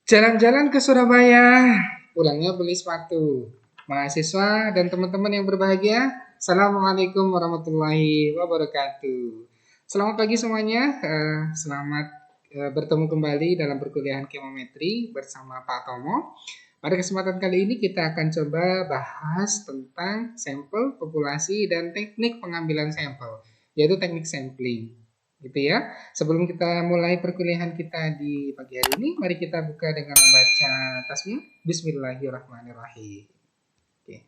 Jalan-jalan ke Surabaya, pulangnya beli sepatu. Mahasiswa dan teman-teman yang berbahagia, Assalamualaikum warahmatullahi wabarakatuh. Selamat pagi semuanya, selamat bertemu kembali dalam perkuliahan kemometri bersama Pak Tomo. Pada kesempatan kali ini kita akan coba bahas tentang sampel, populasi, dan teknik pengambilan sampel, yaitu teknik sampling. Gitu ya. Sebelum kita mulai perkuliahan kita di pagi hari ini, mari kita buka dengan membaca tasbih. Bismillahirrahmanirrahim. Oke.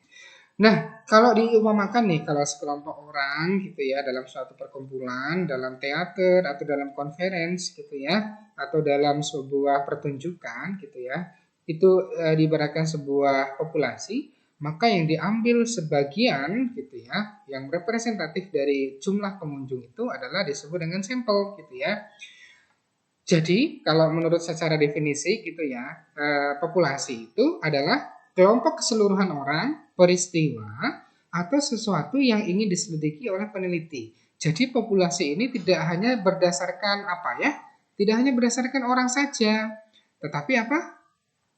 Nah, kalau diumpamakan nih, kalau sekelompok orang gitu ya, dalam suatu perkumpulan, dalam teater atau dalam conference gitu ya, atau dalam sebuah pertunjukan gitu ya, itu diibaratkan sebuah populasi, maka yang diambil sebagian gitu ya, yang representatif dari jumlah pengunjung itu adalah disebut dengan sampel gitu ya. Jadi kalau menurut secara definisi gitu ya, populasi itu adalah kelompok keseluruhan orang, peristiwa, atau sesuatu yang ingin diselidiki oleh peneliti. Jadi populasi ini tidak hanya berdasarkan apa ya, tidak hanya berdasarkan orang saja, tetapi apa?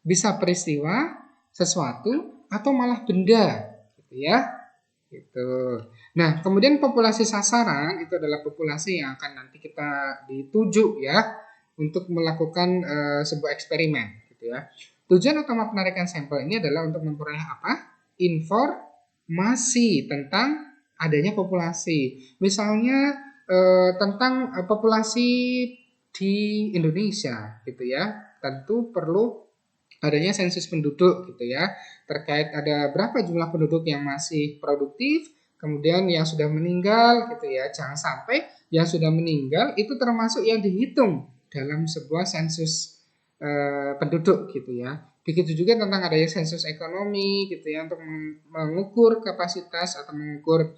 Bisa peristiwa, sesuatu, atau malah benda, gitu ya. Gitu. Nah, kemudian populasi sasaran itu adalah populasi yang akan nanti kita dituju ya untuk melakukan sebuah eksperimen, gitu ya. Tujuan utama penarikan sampel ini adalah untuk memperoleh apa? Informasi tentang adanya populasi. Misalnya tentang populasi di Indonesia, gitu ya. Tentu perlu adanya sensus penduduk gitu ya, terkait ada berapa jumlah penduduk yang masih produktif, kemudian yang sudah meninggal gitu ya. Jangan sampai yang sudah meninggal itu termasuk yang dihitung dalam sebuah sensus penduduk gitu ya. Begitu juga tentang adanya sensus ekonomi gitu ya, untuk mengukur kapasitas atau mengukur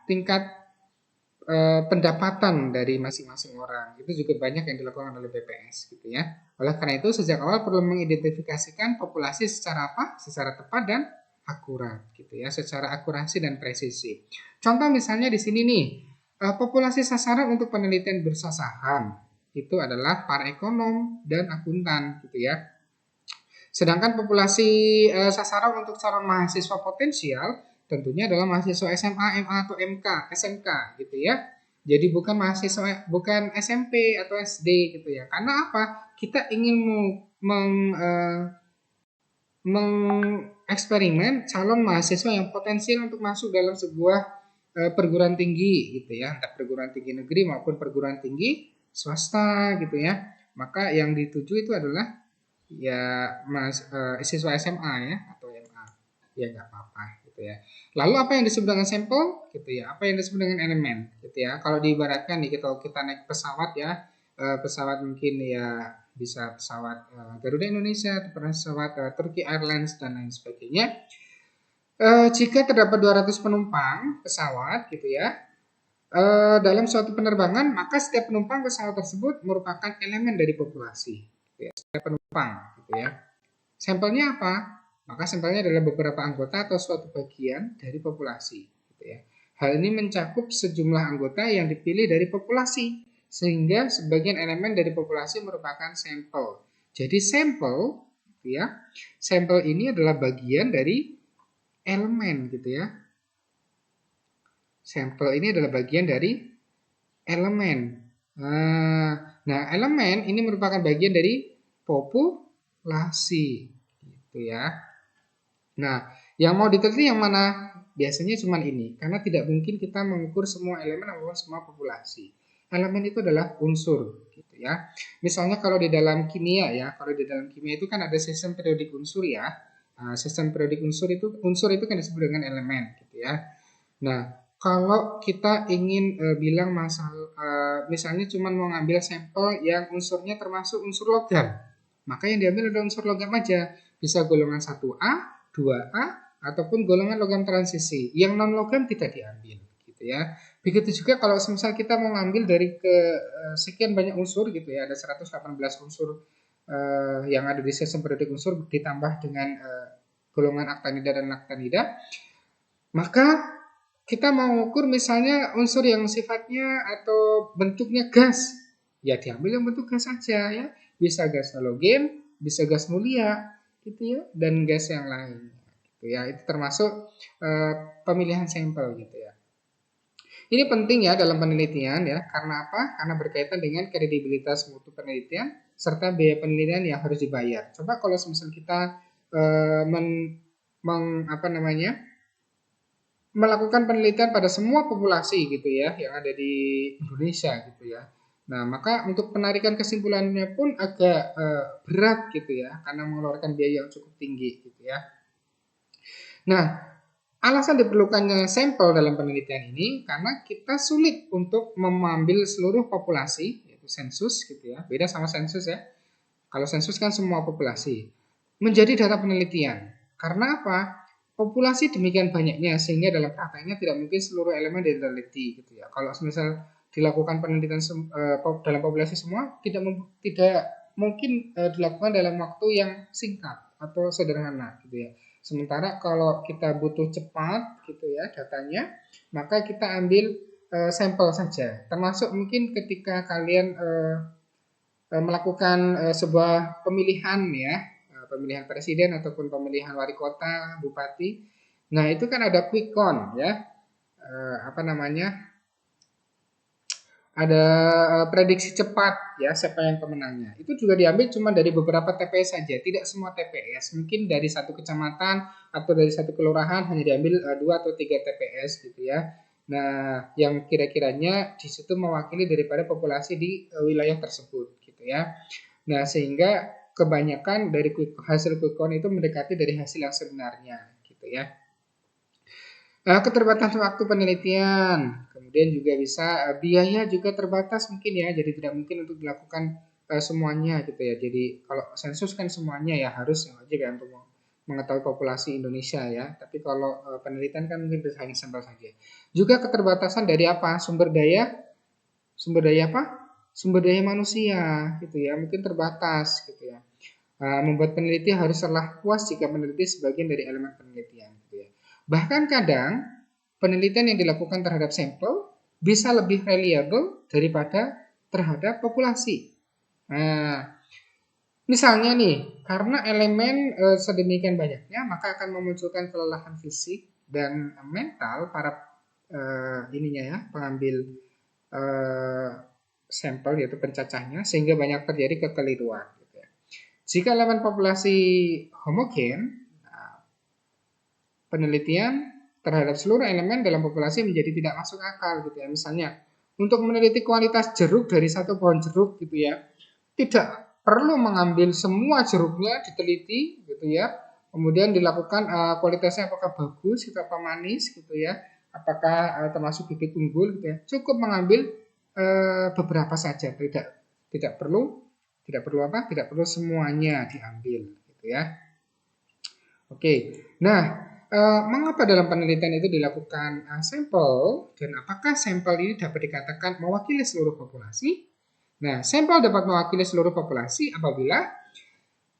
tingkat pendapatan dari masing-masing orang. Itu juga banyak yang dilakukan oleh BPS gitu ya. Oleh karena itu sejak awal perlu mengidentifikasikan populasi secara apa? Secara tepat dan akurat gitu ya, secara akurasi dan presisi. Contoh misalnya di sini nih, populasi sasaran untuk penelitian bursa saham itu adalah para ekonom dan akuntan gitu ya. Sedangkan populasi sasaran untuk calon mahasiswa potensial tentunya adalah mahasiswa SMA, MA atau MK, SMK gitu ya. Jadi bukan mahasiswa, bukan SMP atau SD gitu ya. Karena apa? Kita ingin mengeksperimen calon mahasiswa yang potensial untuk masuk dalam sebuah perguruan tinggi gitu ya, entah perguruan tinggi negeri maupun perguruan tinggi swasta gitu ya. Maka yang dituju itu adalah ya siswa SMA ya atau MA, ya nggak apa-apa gitu ya. Lalu apa yang disebut dengan sampel gitu ya, apa yang disebut dengan elemen gitu ya. Kalau diibaratkan nih, kita naik pesawat ya, pesawat mungkin ya bisa pesawat Garuda Indonesia atau pesawat Turki Airlines dan lain sebagainya. Jika terdapat 200 penumpang pesawat gitu ya, dalam suatu penerbangan, maka setiap penumpang pesawat tersebut merupakan elemen dari populasi gitu ya, setiap penumpang gitu ya. Sampelnya apa? Maka sampelnya adalah beberapa anggota atau suatu bagian dari populasi gitu ya. Hal ini mencakup sejumlah anggota yang dipilih dari populasi, sehingga sebagian elemen dari populasi merupakan sampel. Jadi sampel gitu ya. Sampel ini adalah bagian dari elemen gitu ya. Sampel ini adalah bagian dari elemen. Nah, elemen ini merupakan bagian dari populasi, gitu ya. Nah, yang mau diteliti yang mana? Biasanya cuma ini, karena tidak mungkin kita mengukur semua elemen atau semua populasi. Elemen itu adalah unsur, gitu ya. Misalnya kalau di dalam kimia ya, kalau di dalam kimia itu kan ada sistem periodik unsur ya. Sistem periodik unsur itu kan disebut dengan elemen, gitu ya. Nah, kalau kita ingin bilang masalah, misalnya cuma mau ngambil sampel yang unsurnya termasuk unsur logam, maka yang diambil adalah unsur logam aja. Bisa golongan 1A, 2A, ataupun golongan logam transisi. Yang non logam tidak diambil, gitu ya. Begitu juga kalau misal kita mau ngambil dari sekian banyak unsur gitu ya, ada 118 unsur yang ada di sistem periodik unsur ditambah dengan golongan aktinida dan laktanida, maka kita mau ukur misalnya unsur yang sifatnya atau bentuknya gas, ya diambil yang bentuk gas saja ya. Bisa gas halogen, bisa gas mulia gitu ya, dan gas yang lain gitu ya. Itu termasuk pemilihan sampel gitu ya. Ini penting ya dalam penelitian ya, karena apa? Karena berkaitan dengan kredibilitas mutu penelitian serta biaya penelitian yang harus dibayar. Coba kalau misal kita melakukan penelitian pada semua populasi gitu ya yang ada di Indonesia gitu ya. Nah, maka untuk penarikan kesimpulannya pun agak berat gitu ya, karena mengeluarkan biaya yang cukup tinggi gitu ya. Nah, alasan diperlukannya sampel dalam penelitian ini karena kita sulit untuk mengambil seluruh populasi, yaitu sensus gitu ya. Beda sama sensus ya. Kalau sensus kan semua populasi. Menjadi data penelitian. Karena apa? Populasi demikian banyaknya sehingga dalam prakteknya tidak mungkin seluruh elemen diteliti gitu ya. Kalau misal dilakukan penelitian dalam populasi semua tidak mungkin dilakukan dalam waktu yang singkat atau sederhana gitu ya. Sementara kalau kita butuh cepat gitu ya datanya, maka kita ambil sampel saja. Termasuk mungkin ketika kalian melakukan sebuah pemilihan ya, pemilihan presiden ataupun pemilihan wali kota, bupati. Nah, itu kan ada quick count ya. Ada prediksi cepat ya siapa yang pemenangnya. Itu juga diambil cuma dari beberapa TPS saja, tidak semua TPS. Mungkin dari satu kecamatan atau dari satu kelurahan hanya diambil 2 atau 3 TPS gitu ya. Nah, yang kira-kiranya di situ mewakili daripada populasi di wilayah tersebut gitu ya. Nah, sehingga kebanyakan dari hasil quick count itu mendekati dari hasil yang sebenarnya gitu ya. Keterbatasan waktu penelitian, kemudian juga bisa biaya juga terbatas mungkin ya, jadi tidak mungkin untuk dilakukan semuanya gitu ya. Jadi kalau sensus kan semuanya ya harus wajib ya untuk mengetahui populasi Indonesia ya. Tapi kalau penelitian kan mungkin hanya sampel saja. Juga keterbatasan dari apa? Sumber daya apa? Sumber daya manusia gitu ya, mungkin terbatas gitu ya. Membuat peneliti haruslah puas jika peneliti sebagian dari elemen penelitian gitu ya. Bahkan kadang penelitian yang dilakukan terhadap sampel bisa lebih reliable daripada terhadap populasi. Nah, misalnya nih, karena elemen sedemikian banyaknya, maka akan memunculkan kelelahan fisik dan mental para pengambil sampel yaitu pencacahnya, sehingga banyak terjadi kekeliruan. Gitu ya. Jika elemen populasi homogen, penelitian terhadap seluruh elemen dalam populasi menjadi tidak masuk akal gitu ya. Misalnya, untuk meneliti kualitas jeruk dari satu pohon jeruk gitu ya, tidak perlu mengambil semua jeruknya diteliti gitu ya. Kemudian dilakukan kualitasnya apakah bagus, apa manis gitu ya, apakah termasuk bibit unggul gitu ya. Cukup mengambil beberapa saja, tidak perlu semuanya diambil gitu ya. Oke. Nah, mengapa dalam penelitian itu dilakukan sampel dan apakah sampel ini dapat dikatakan mewakili seluruh populasi? Nah, sampel dapat mewakili seluruh populasi apabila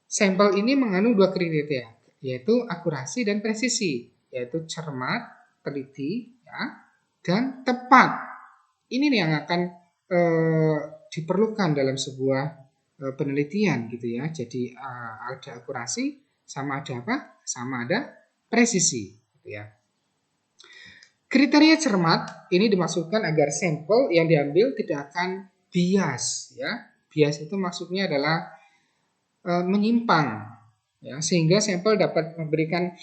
sampel ini mengandung 2 kriteria, yaitu akurasi dan presisi, yaitu cermat, teliti, ya, dan tepat. Ini nih yang akan diperlukan dalam sebuah penelitian gitu ya. Jadi ada akurasi, sama ada apa? Sama ada presisi gitu ya. Kriteria cermat ini dimaksudkan agar sampel yang diambil tidak akan bias ya. Bias itu maksudnya adalah menyimpang ya, sehingga sampel dapat memberikan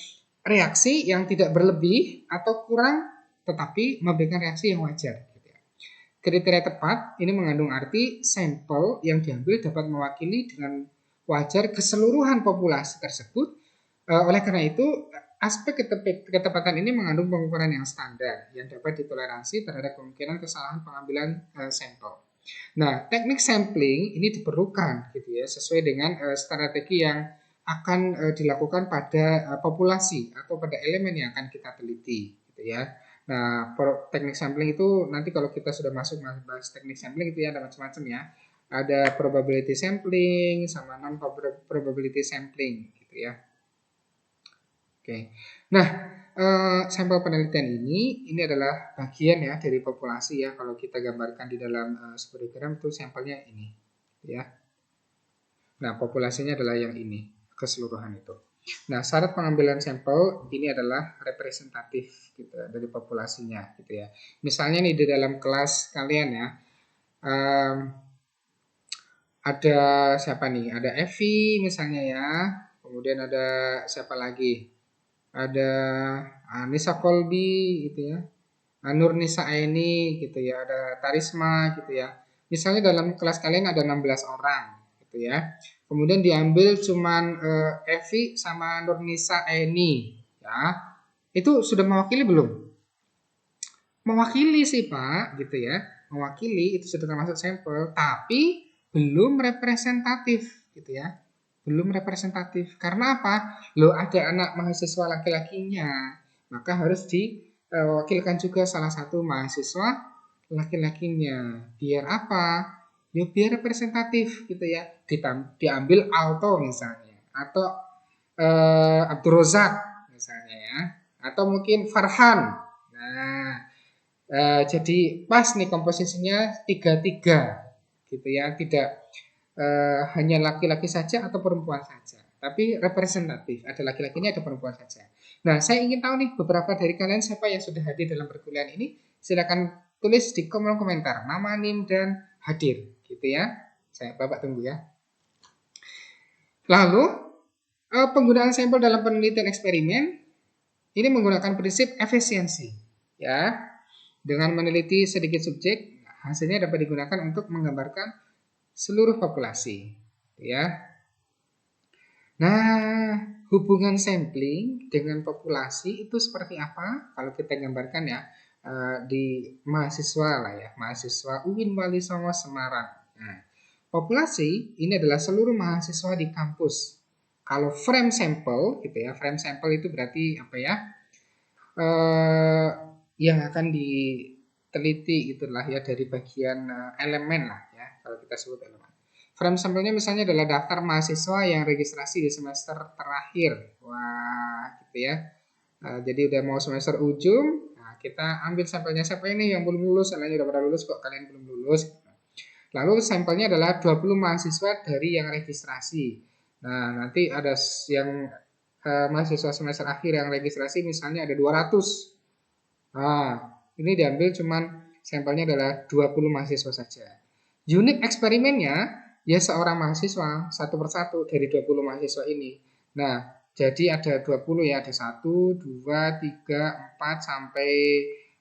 reaksi yang tidak berlebih atau kurang tetapi memberikan reaksi yang wajar gitu ya. Kriteria tepat ini mengandung arti sampel yang diambil dapat mewakili dengan wajar keseluruhan populasi tersebut. Oleh karena itu, aspek ketepatan ini mengandung pengukuran yang standar yang dapat ditoleransi terhadap kemungkinan kesalahan pengambilan sampel. Nah, teknik sampling ini diperlukan gitu ya, sesuai dengan strategi yang akan dilakukan pada populasi atau pada elemen yang akan kita teliti, gitu ya. Nah, teknik sampling itu nanti kalau kita sudah masuk bahas teknik sampling itu ya ada macam-macam ya. Ada probability sampling sama non probability sampling, gitu ya. Oke. Nah, sampel penelitian ini adalah bagian ya dari populasi ya. Kalau kita gambarkan di dalam sebuah diagram itu sampelnya ini, ya. Nah, populasinya adalah yang ini, keseluruhan itu. Nah, syarat pengambilan sampel ini adalah representatif gitu ya, dari populasinya gitu ya. Misalnya nih di dalam kelas kalian ya, ada siapa nih? Ada Evi misalnya ya. Kemudian ada siapa lagi? Ada Nisa Kolbi gitu ya. Nur Nisa Aini gitu ya. Ada Tarisma gitu ya. Misalnya dalam kelas kalian ada 16 orang gitu ya. Kemudian diambil cuman Evi sama Nur Nisa Aini ya. Itu sudah mewakili belum? Mewakili sih Pak gitu ya. Mewakili itu sudah termasuk sampel, tapi belum representatif gitu ya. Belum representatif. Karena apa? Loh ada anak mahasiswa laki-lakinya, maka harus diwakilkan juga salah satu mahasiswa laki-lakinya. Biar apa? Ya biar representatif gitu ya. Diambil Alto misalnya atau Abdul Rozak misalnya ya, atau mungkin Farhan. Nah, jadi pas nih komposisinya 3-3 gitu ya, tidak hanya laki-laki saja atau perempuan saja, tapi representatif, ada laki-lakinya ada perempuan saja. Nah, saya ingin tahu nih beberapa dari kalian siapa yang sudah hadir dalam perkuliahan ini, silakan tulis di kolom komentar nama, NIM, dan hadir gitu ya. Saya Bapak tunggu ya. Lalu penggunaan sampel dalam penelitian eksperimen ini menggunakan prinsip efisiensi ya. Dengan meneliti sedikit subjek, hasilnya dapat digunakan untuk menggambarkan seluruh populasi ya. Nah, hubungan sampling dengan populasi itu seperti apa? Kalau kita gambarkan ya di mahasiswa lah ya, mahasiswa UIN Wali Songo Semarang. Nah, populasi ini adalah seluruh mahasiswa di kampus. Kalau frame sampel gitu ya, frame sampel itu berarti apa ya? Yang akan diteliti itulah ya dari bagian elemen lah ya, kalau kita sebut elemen. Frame sampelnya misalnya adalah daftar mahasiswa yang registrasi di semester terakhir. Wah, gitu ya. Jadi udah mau semester ujung, nah kita ambil sampelnya siapa ini yang belum lulus, yang lain udah pada lulus kok, kalian belum lulus. Lalu sampelnya adalah 20 mahasiswa dari yang registrasi. Nah, nanti ada yang mahasiswa semester akhir yang registrasi misalnya ada 200. Nah, ini diambil cuman sampelnya adalah 20 mahasiswa saja. Unit eksperimennya ya seorang mahasiswa satu persatu dari 20 mahasiswa ini. Nah, jadi ada 20 ya, ada 1, 2, 3, 4 sampai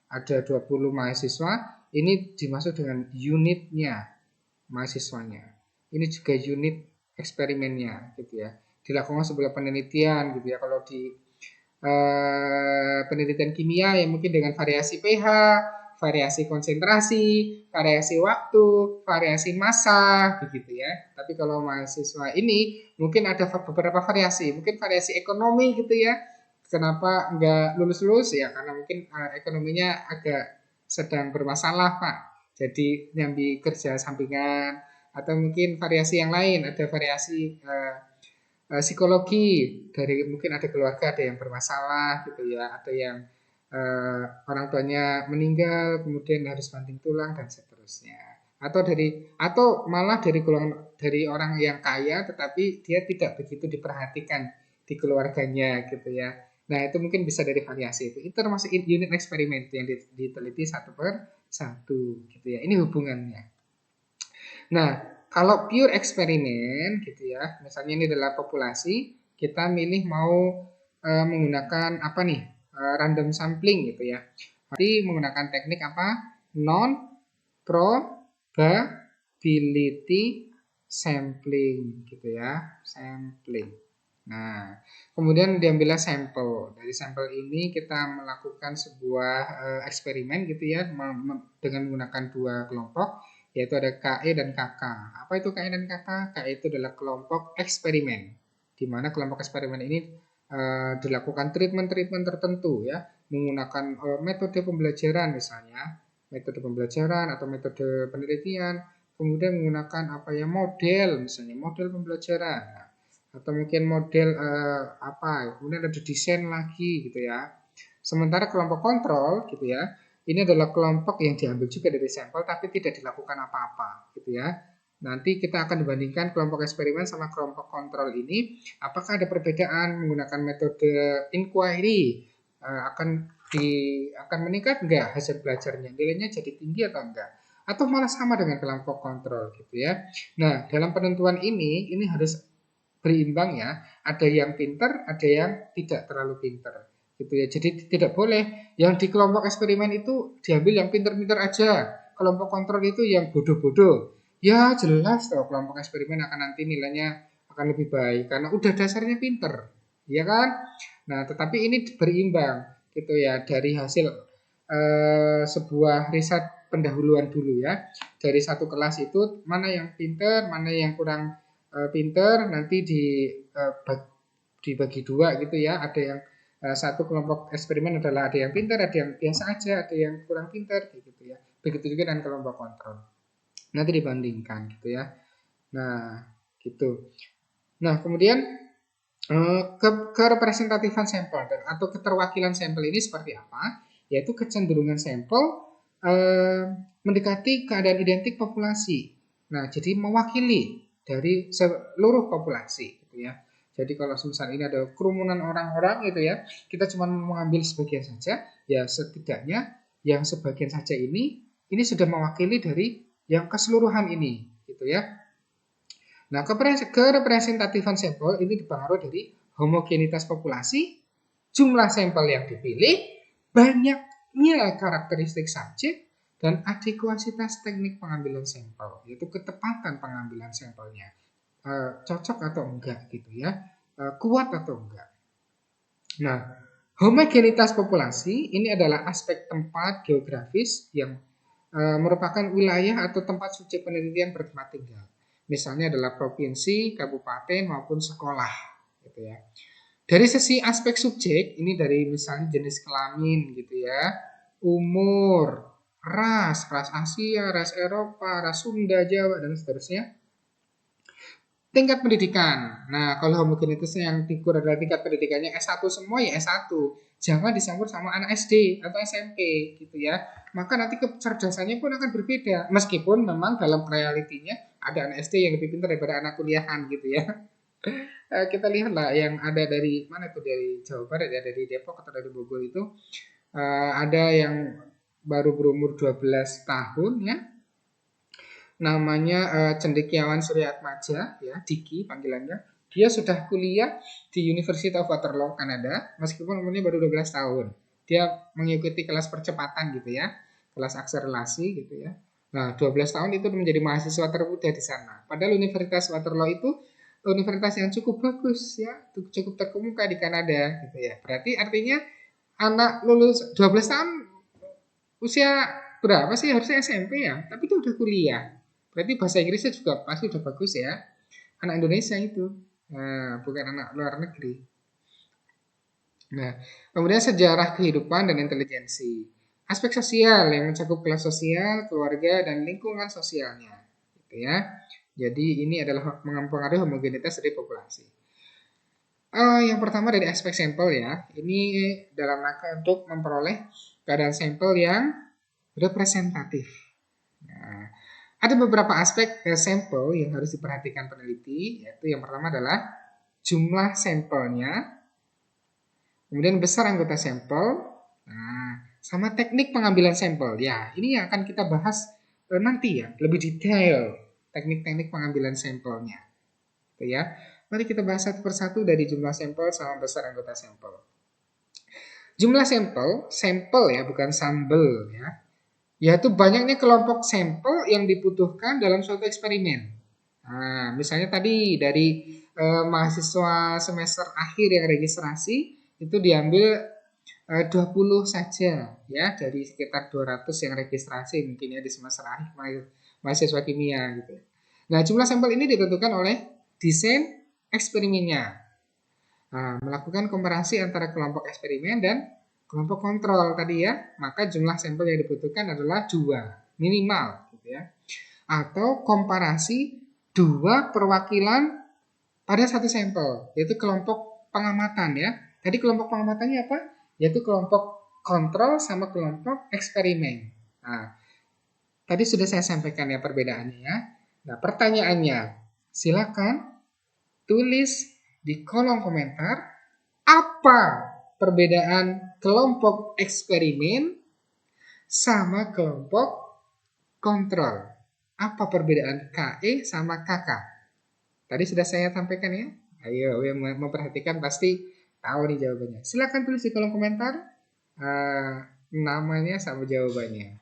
ada 20 mahasiswa. Ini dimaksud dengan unitnya mahasiswanya. Ini juga unit eksperimennya gitu ya. Dilakukan sebuah penelitian gitu ya. Kalau di penelitian kimia yang mungkin dengan variasi pH, variasi konsentrasi, variasi waktu, variasi massa, begitu ya. Tapi kalau mahasiswa ini mungkin ada beberapa variasi, mungkin variasi ekonomi gitu ya. Kenapa nggak lulus-lulus ya? Karena mungkin ekonominya agak sedang bermasalah Pak. Jadi nyambi kerja sampingan atau mungkin variasi yang lain, ada variasi psikologi dari mungkin ada keluarga ada yang bermasalah gitu ya, ada yang orang tuanya meninggal kemudian harus banting tulang dan seterusnya, atau malah dari golongan dari orang yang kaya tetapi dia tidak begitu diperhatikan di keluarganya gitu ya. Nah, itu mungkin bisa dari variasi itu termasuk unit eksperimen yang diteliti satu per satu gitu ya. Ini hubungannya. Nah, kalau pure eksperimen gitu ya, misalnya ini adalah populasi, kita milih mau menggunakan apa nih? Random sampling gitu ya. Berarti menggunakan teknik apa? Non probability sampling gitu ya, sampling. Nah, kemudian diambillah sampel. Dari sampel ini kita melakukan sebuah eksperimen gitu ya, dengan menggunakan dua kelompok, yaitu ada KE dan KK. Apa itu KE dan KK? KE itu adalah kelompok eksperimen, di mana kelompok eksperimen ini dilakukan treatment-treatment tertentu ya, menggunakan metode pembelajaran misalnya, metode pembelajaran atau metode penelitian, kemudian menggunakan apa ya, model misalnya, model pembelajaran. Nah, atau mungkin model kemudian ada desain lagi gitu ya. Sementara kelompok kontrol gitu ya, ini adalah kelompok yang diambil juga dari sampel tapi tidak dilakukan apa-apa gitu ya. Nanti kita akan dibandingkan kelompok eksperimen sama kelompok kontrol ini, apakah ada perbedaan menggunakan metode inquiry, akan meningkat enggak hasil belajarnya, nilainya jadi tinggi atau enggak, atau malah sama dengan kelompok kontrol gitu ya. Nah, dalam penentuan ini harus berimbang ya, ada yang pinter, ada yang tidak terlalu pinter gitu ya. Jadi tidak boleh yang di kelompok eksperimen itu diambil yang pinter-pinter aja, kelompok kontrol itu yang bodoh-bodoh. Ya jelas toh kelompok eksperimen akan nanti nilainya akan lebih baik karena udah dasarnya pinter, ya kan? Nah, tetapi ini berimbang gitu ya dari hasil sebuah riset pendahuluan dulu ya. Dari satu kelas itu mana yang pinter, mana yang kurang pinter, nanti dibagi dua gitu ya. Ada yang satu kelompok eksperimen adalah ada yang pinter, ada yang biasa aja, ada yang kurang pinter gitu ya. Begitu juga dengan kelompok kontrol. Nanti dibandingkan gitu ya. Nah, gitu. Nah, kemudian kerepresentatifan sampel atau keterwakilan sampel ini seperti apa? Yaitu kecenderungan sampel mendekati keadaan identik populasi. Nah, jadi mewakili dari seluruh populasi gitu ya. Jadi kalau misalnya ini ada kerumunan orang-orang gitu ya, kita cuma mengambil sebagian saja, ya setidaknya yang sebagian saja ini sudah mewakili dari yang keseluruhan ini gitu ya. Nah, kerepresentatifan sampel ini dipengaruhi dari homogenitas populasi, jumlah sampel yang dipilih, banyaknya karakteristik subjek, dan adekuasitas teknik pengambilan sampel, yaitu ketepatan pengambilan sampelnya, cocok atau enggak gitu ya, kuat atau enggak. Nah, homogenitas populasi ini adalah aspek tempat geografis yang merupakan wilayah atau tempat subjek penelitian bertempat tinggal. Misalnya adalah provinsi, kabupaten maupun sekolah, gitu ya. Dari sisi aspek subjek ini dari misalnya jenis kelamin, gitu ya, umur, ras Asia, ras Eropa, ras Sunda, Jawa dan seterusnya. Tingkat pendidikan. Nah, kalau homogenitasnya yang diukur adalah tingkat pendidikannya S1 semua ya S1. Jangan dicampur sama anak SD atau SMP gitu ya. Maka nanti kecerdasannya pun akan berbeda. Meskipun memang dalam realitinya ada anak SD yang lebih pintar daripada anak kuliahan gitu ya. Kita lihatlah yang ada dari mana itu, dari Jawa Barat ya, dari Depok atau dari Bogor itu ada yang baru berumur 12 tahun ya. Namanya Cendekiawan Suryatmaja ya, Diki panggilannya. Dia sudah kuliah di University of Waterloo, Kanada, meskipun umurnya baru 12 tahun. Dia mengikuti kelas percepatan gitu ya, kelas akselerasi gitu ya. Nah, 12 tahun itu menjadi mahasiswa termuda di sana. Padahal Universitas Waterloo itu universitas yang cukup bagus ya, cukup terkemuka di Kanada gitu ya. Berarti artinya anak lulus 12 tahun usia berapa sih, harusnya SMP ya, tapi itu udah kuliah. Berarti bahasa Inggrisnya juga pasti udah bagus ya. Anak Indonesia itu, bukan anak luar negeri. Nah, kemudian sejarah kehidupan dan intelijensi. Aspek sosial yang mencakup kelas sosial, keluarga, dan lingkungan sosialnya. Gitu ya. Jadi ini adalah mempengaruhi homogenitas dari populasi. Yang pertama dari aspek sampel ya. Ini dalam rangka untuk memperoleh keadaan sampel yang representatif. Nah, ada beberapa aspek sampel yang harus diperhatikan peneliti, yaitu yang pertama adalah jumlah sampelnya, kemudian besar anggota sampel, sama teknik pengambilan sampel. Ya, ini yang akan kita bahas nanti ya, lebih detail teknik-teknik pengambilan sampelnya. Gitu ya. Mari kita bahas satu persatu dari jumlah sampel sama besar anggota sampel. Jumlah sampel ya, bukan sambel ya. Yaitu banyaknya kelompok sampel yang dibutuhkan dalam suatu eksperimen. Nah, misalnya tadi dari mahasiswa semester akhir yang registrasi itu diambil 20 saja ya, dari sekitar 200 yang registrasi mungkin ya di semester akhir mahasiswa kimia gitu. Nah, jumlah sampel ini ditentukan oleh desain eksperimennya. Nah, melakukan komparasi antara kelompok eksperimen dan kelompok kontrol tadi ya, maka jumlah sampel yang dibutuhkan adalah 2 minimal gitu ya. Atau komparasi 2 perwakilan pada satu sampel, yaitu kelompok pengamatan ya. Tadi kelompok pengamatannya apa? Yaitu kelompok kontrol sama kelompok eksperimen. Nah, tadi sudah saya sampaikan ya perbedaannya ya. Nah, pertanyaannya, silakan tulis di kolom komentar apa perbedaan kelompok eksperimen sama kelompok kontrol. Apa perbedaan KE sama KK? Tadi sudah saya sampaikan ya. Ayo, yang memperhatikan pasti tahu nih jawabannya. Silakan tulis di kolom komentar namanya sama jawabannya.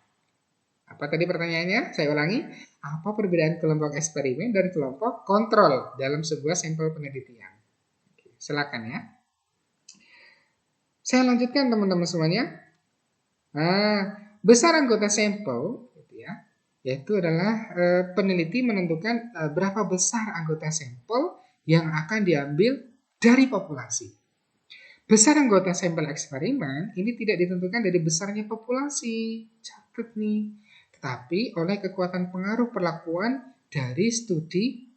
Apa tadi pertanyaannya? Saya ulangi. Apa perbedaan kelompok eksperimen dan kelompok kontrol dalam sebuah sampel penelitian? Silakan ya. Saya lanjutkan teman-teman semuanya. Besar anggota sampel gitu ya, yaitu adalah peneliti menentukan berapa besar anggota sampel yang akan diambil dari populasi. Besar anggota sampel eksperimen ini tidak ditentukan dari besarnya populasi, catat nih, tetapi oleh kekuatan pengaruh perlakuan dari studi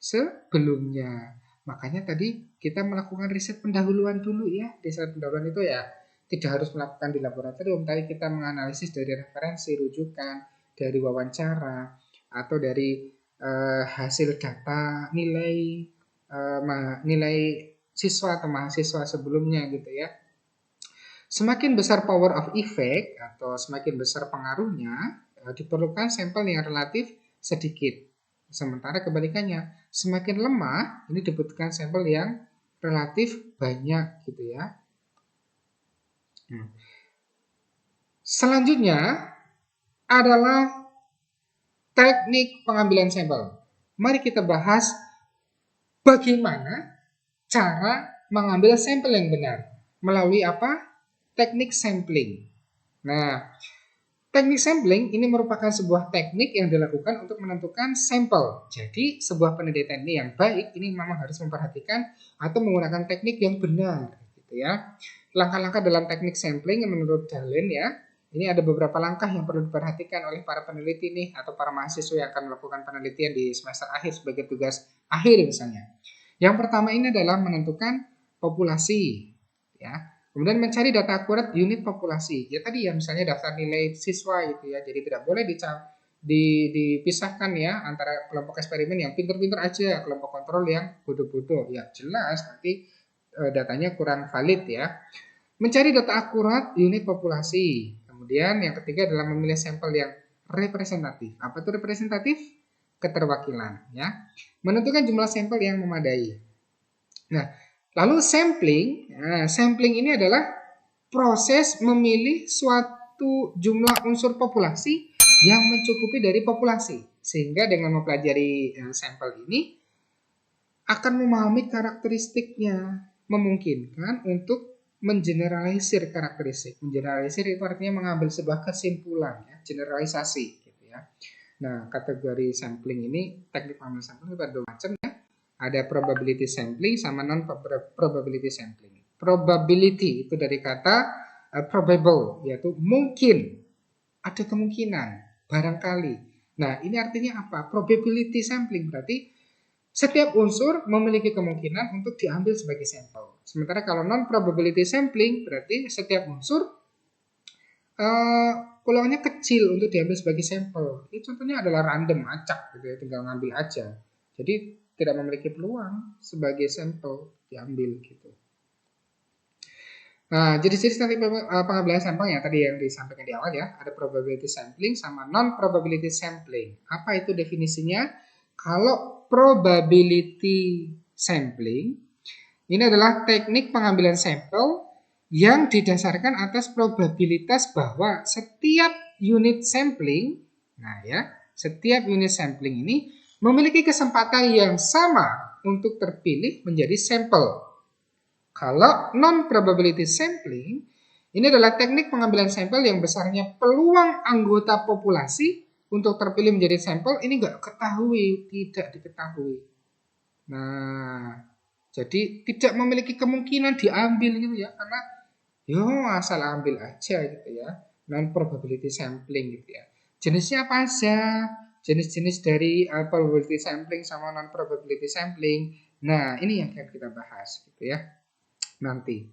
sebelumnya. Makanya tadi kita melakukan riset pendahuluan dulu ya. Riset pendahuluan itu ya tidak harus melakukan di laboratorium. Tadi kita menganalisis dari referensi, rujukan, dari wawancara, atau dari hasil data nilai nilai siswa atau mahasiswa sebelumnya gitu ya. Semakin besar power of effect atau semakin besar pengaruhnya, diperlukan sampel yang relatif sedikit. Sementara kebalikannya, semakin lemah, ini dibutuhkan sampel yang relatif banyak gitu ya. Selanjutnya adalah teknik pengambilan sampel. Mari kita bahas bagaimana cara mengambil sampel yang benar. Melalui apa? Teknik sampling. Nah, teknik sampling ini merupakan sebuah teknik yang dilakukan untuk menentukan sampel. Jadi, sebuah penelitian ini yang baik ini memang harus memperhatikan atau menggunakan teknik yang benar, gitu ya. Langkah-langkah dalam teknik sampling menurut Dahlen ya, ini ada beberapa langkah yang perlu diperhatikan oleh para peneliti nih atau para mahasiswa yang akan melakukan penelitian di semester akhir sebagai tugas akhir misalnya. Yang pertama ini adalah menentukan populasi, ya. Kemudian mencari data akurat unit populasi. Ya tadi ya misalnya daftar nilai siswa gitu ya. Jadi tidak boleh dipisahkan ya antara kelompok eksperimen yang pinter-pinter aja, kelompok kontrol yang bodoh-bodoh. Ya jelas nanti datanya kurang valid ya. Mencari data akurat unit populasi. Kemudian yang ketiga adalah memilih sampel yang representatif. Apa itu representatif? Keterwakilan ya. Menentukan jumlah sampel yang memadai. Nah, lalu sampling. Nah, sampling ini adalah proses memilih suatu jumlah unsur populasi yang mencukupi dari populasi. Sehingga dengan mempelajari sampel ini akan memahami karakteristiknya, memungkinkan untuk mengeneralisir karakteristik. Mengeneralisir itu artinya mengambil sebuah kesimpulan, ya, generalisasi gitu ya. Nah, kategori sampling ini, teknik pengambilan sampling itu ada dua macam ya. Ada probability sampling sama non-probability sampling. Probability itu dari kata probable, yaitu mungkin, ada kemungkinan, barangkali. Nah, ini artinya apa? Probability sampling berarti setiap unsur memiliki kemungkinan untuk diambil sebagai sampel. Sementara kalau non-probability sampling berarti setiap unsur peluangnya kecil untuk diambil sebagai sampel. Ini contohnya adalah random, acak gitu ya, tinggal ngambil aja. Jadi tidak memiliki peluang sebagai sampel diambil gitu. Nah, jenis-jenis nanti pengambilan sampel ya tadi yang disampaikan di awal ya, ada probability sampling sama non-probability sampling. Apa itu definisinya? Kalau probability sampling ini adalah teknik pengambilan sampel yang didasarkan atas probabilitas bahwa setiap unit sampling, nah ya, setiap unit sampling ini memiliki kesempatan yang sama untuk terpilih menjadi sampel. Kalau non-probability sampling, ini adalah teknik pengambilan sampel yang besarnya peluang anggota populasi untuk terpilih menjadi sampel ini nggak ketahui, tidak diketahui. Nah, Jadi tidak memiliki kemungkinan diambil gitu ya, karena yo asal ambil aja gitu ya. Non probability sampling gitu ya. Jenisnya apa aja? Jenis-jenis dari probability sampling sama non probability sampling. Nah, ini yang akan kita bahas gitu ya nanti.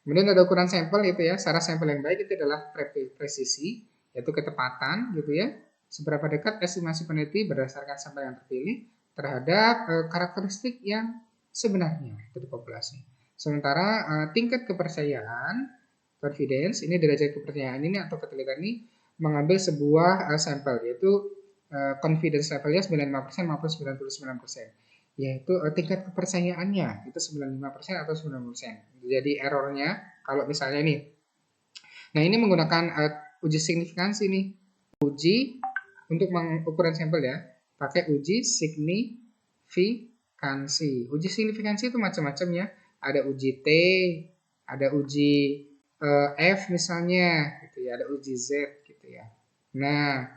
Kemudian ada ukuran sampel itu ya. Cara sampel yang baik itu adalah presisi, yaitu ketepatan gitu ya. Seberapa dekat estimasi peneliti berdasarkan sampel yang terpilih terhadap karakteristik yang sebenarnya dari populasi. Sementara tingkat kepercayaan, confidence, ini derajat kepercayaan ini atau ketelitian ini mengambil sebuah sampel, yaitu confidence levelnya 95% maupun 99%, yaitu tingkat kepercayaannya itu 95% atau 90%. Jadi errornya kalau misalnya nih, nah ini menggunakan uji signifikansi nih, uji untuk mengukuran sampel ya, pakai uji signifikansi. Uji signifikansi itu macam-macam ya, ada uji T, ada uji F misalnya, gitu ya, ada uji Z gitu ya. Nah,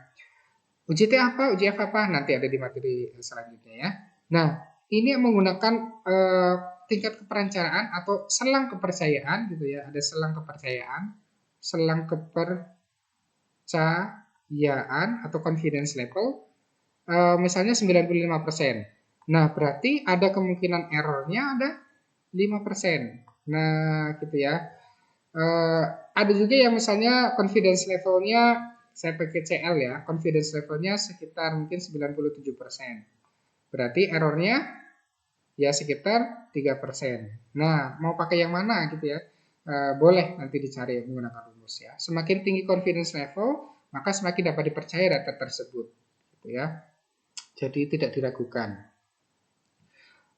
uji T apa, uji F apa, nanti ada di materi selanjutnya ya. Nah, ini menggunakan tingkat kepercayaan atau selang kepercayaan gitu ya, ada selang kepercayaan, selang kepercayaan atau confidence level, misalnya 95%. Nah, berarti ada kemungkinan errornya ada 5%. Nah, gitu ya. Ada juga yang misalnya confidence levelnya, saya pakai CL ya, confidence levelnya sekitar mungkin 97%. Berarti errornya ya sekitar 3%. Nah, mau pakai yang mana gitu ya? Boleh nanti dicari menggunakan rumus ya. Semakin tinggi confidence level, maka semakin dapat dipercaya data tersebut. Gitu ya. Jadi tidak diragukan.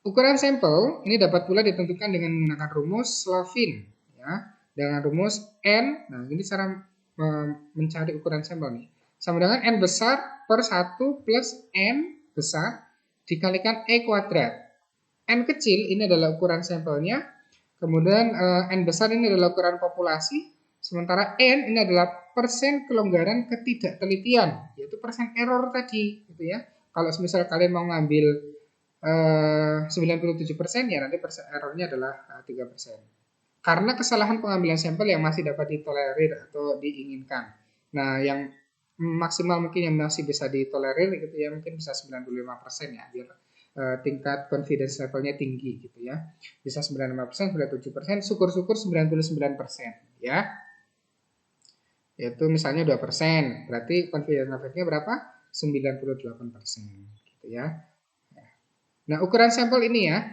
Ukuran sampel ini dapat pula ditentukan dengan menggunakan rumus Slovin ya. Dengan rumus N, nah ini cara mencari ukuran sampel nih. Sama dengan N besar per 1 plus N besar dikalikan E kuadrat. N kecil ini adalah ukuran sampelnya, kemudian N besar ini adalah ukuran populasi, sementara N ini adalah persen kelonggaran ketidaktelitian, yaitu persen error tadi gitu ya. Kalau misal kalian mau ngambil 97% ya nanti persen errornya adalah 3%. Karena kesalahan pengambilan sampel yang masih dapat ditolerir atau diinginkan. Nah, yang maksimal mungkin yang masih bisa ditolerir gitu ya, mungkin bisa 95% ya, biar tingkat confidence levelnya tinggi gitu ya. Bisa 95%, 97%, syukur-syukur 99% ya. Yaitu misalnya 2%, berarti confidence levelnya berapa? 98% gitu ya. Nah, ukuran sampel ini ya,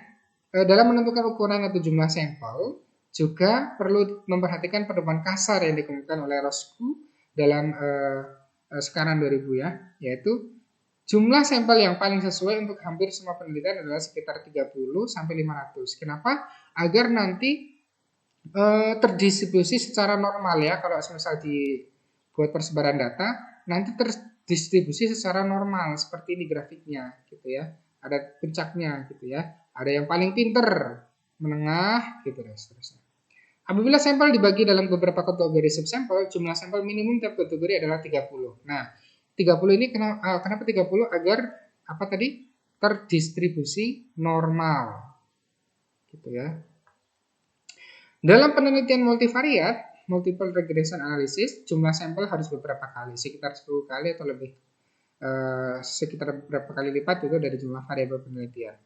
dalam menentukan ukuran atau jumlah sampel juga perlu memperhatikan pedoman kasar yang dikemukakan oleh Roscoe dalam Sekaran 2000 ya, yaitu jumlah sampel yang paling sesuai untuk hampir semua penelitian adalah sekitar 30 sampai 500. Kenapa? Agar nanti terdistribusi secara normal ya. Kalau misal dibuat persebaran data, nanti terdistribusi secara normal seperti ini grafiknya gitu ya. Ada puncaknya gitu ya. Ada yang paling pinter, menengah gitu dan seterusnya. Apabila sampel dibagi dalam beberapa kategori subsampel, jumlah sampel minimum tiap kategori adalah 30. Nah, 30 ini kenapa 30? Agar apa tadi? Terdistribusi normal. Gitu ya. Dalam penelitian multivariat, multiple regression analysis, jumlah sampel harus beberapa kali, sekitar 10 kali atau lebih. Sekitar beberapa kali lipat itu dari jumlah variabel penelitian.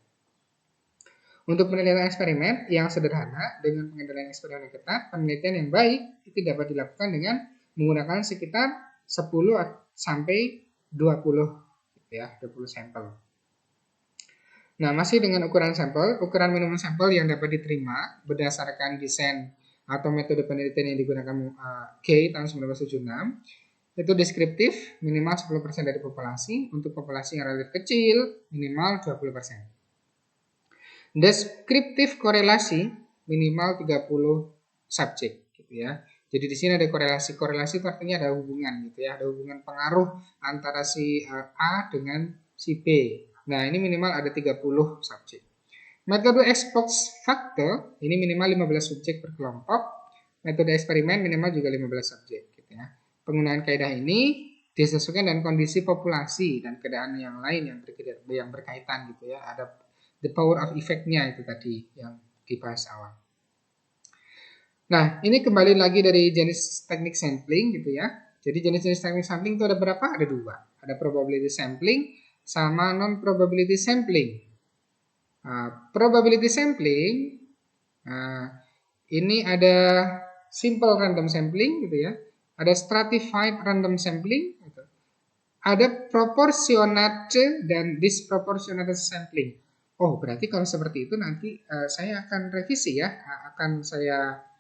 Untuk penelitian eksperimen yang sederhana dengan pengendalian eksperimen yang ketat, penelitian yang baik itu dapat dilakukan dengan menggunakan sekitar 10 sampai 20 ya, 20 sampel. Nah, masih dengan ukuran sampel, ukuran minimum sampel yang dapat diterima berdasarkan desain atau metode penelitian yang digunakan Kay tahun 1976 itu deskriptif minimal 10% dari populasi, untuk populasi yang relatif kecil minimal 20%. Deskriptif korelasi minimal 30 subjek gitu ya. Jadi di sini ada korelasi. Korelasi itu artinya ada hubungan gitu ya, ada hubungan pengaruh antara si A dengan si B. Nah, ini minimal ada 30 subjek. Metode X-box factor ini minimal 15 subjek per kelompok. Metode eksperimen minimal juga 15 subjek gitu ya. Penggunaan kaidah ini disesuaikan dengan kondisi populasi dan keadaan yang lain yang berkaitan gitu ya. Ada the power of effect-nya itu tadi yang dibahas awal. Nah, ini kembali lagi dari jenis teknik sampling gitu ya. Jadi jenis-jenis teknik sampling itu ada berapa? Ada dua. Ada probability sampling sama non-probability sampling. Probability sampling, ini ada simple random sampling gitu ya. Ada stratified random sampling gitu. Ada proportionate dan disproportionate sampling. Oh, berarti kalau seperti itu nanti saya akan revisi ya, akan saya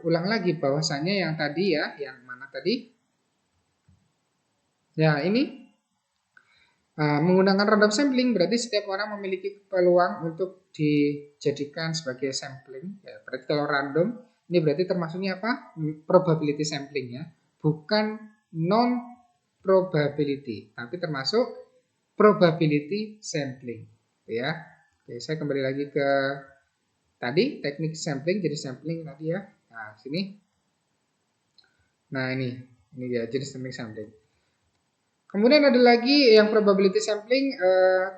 ulang lagi bahwasanya yang tadi ya, yang mana tadi? Ya, ini menggunakan random sampling berarti setiap orang memiliki peluang untuk dijadikan sebagai sampling. Ya, berarti kalau random ini berarti termasuknya apa? Probability sampling ya, bukan non probability, tapi termasuk probability sampling. Ya, oke, saya kembali lagi ke tadi teknik sampling, jadi sampling tadi ya. Nah, sini. Nah, ini dia jenis teknik sampling. Kemudian ada lagi yang probability sampling,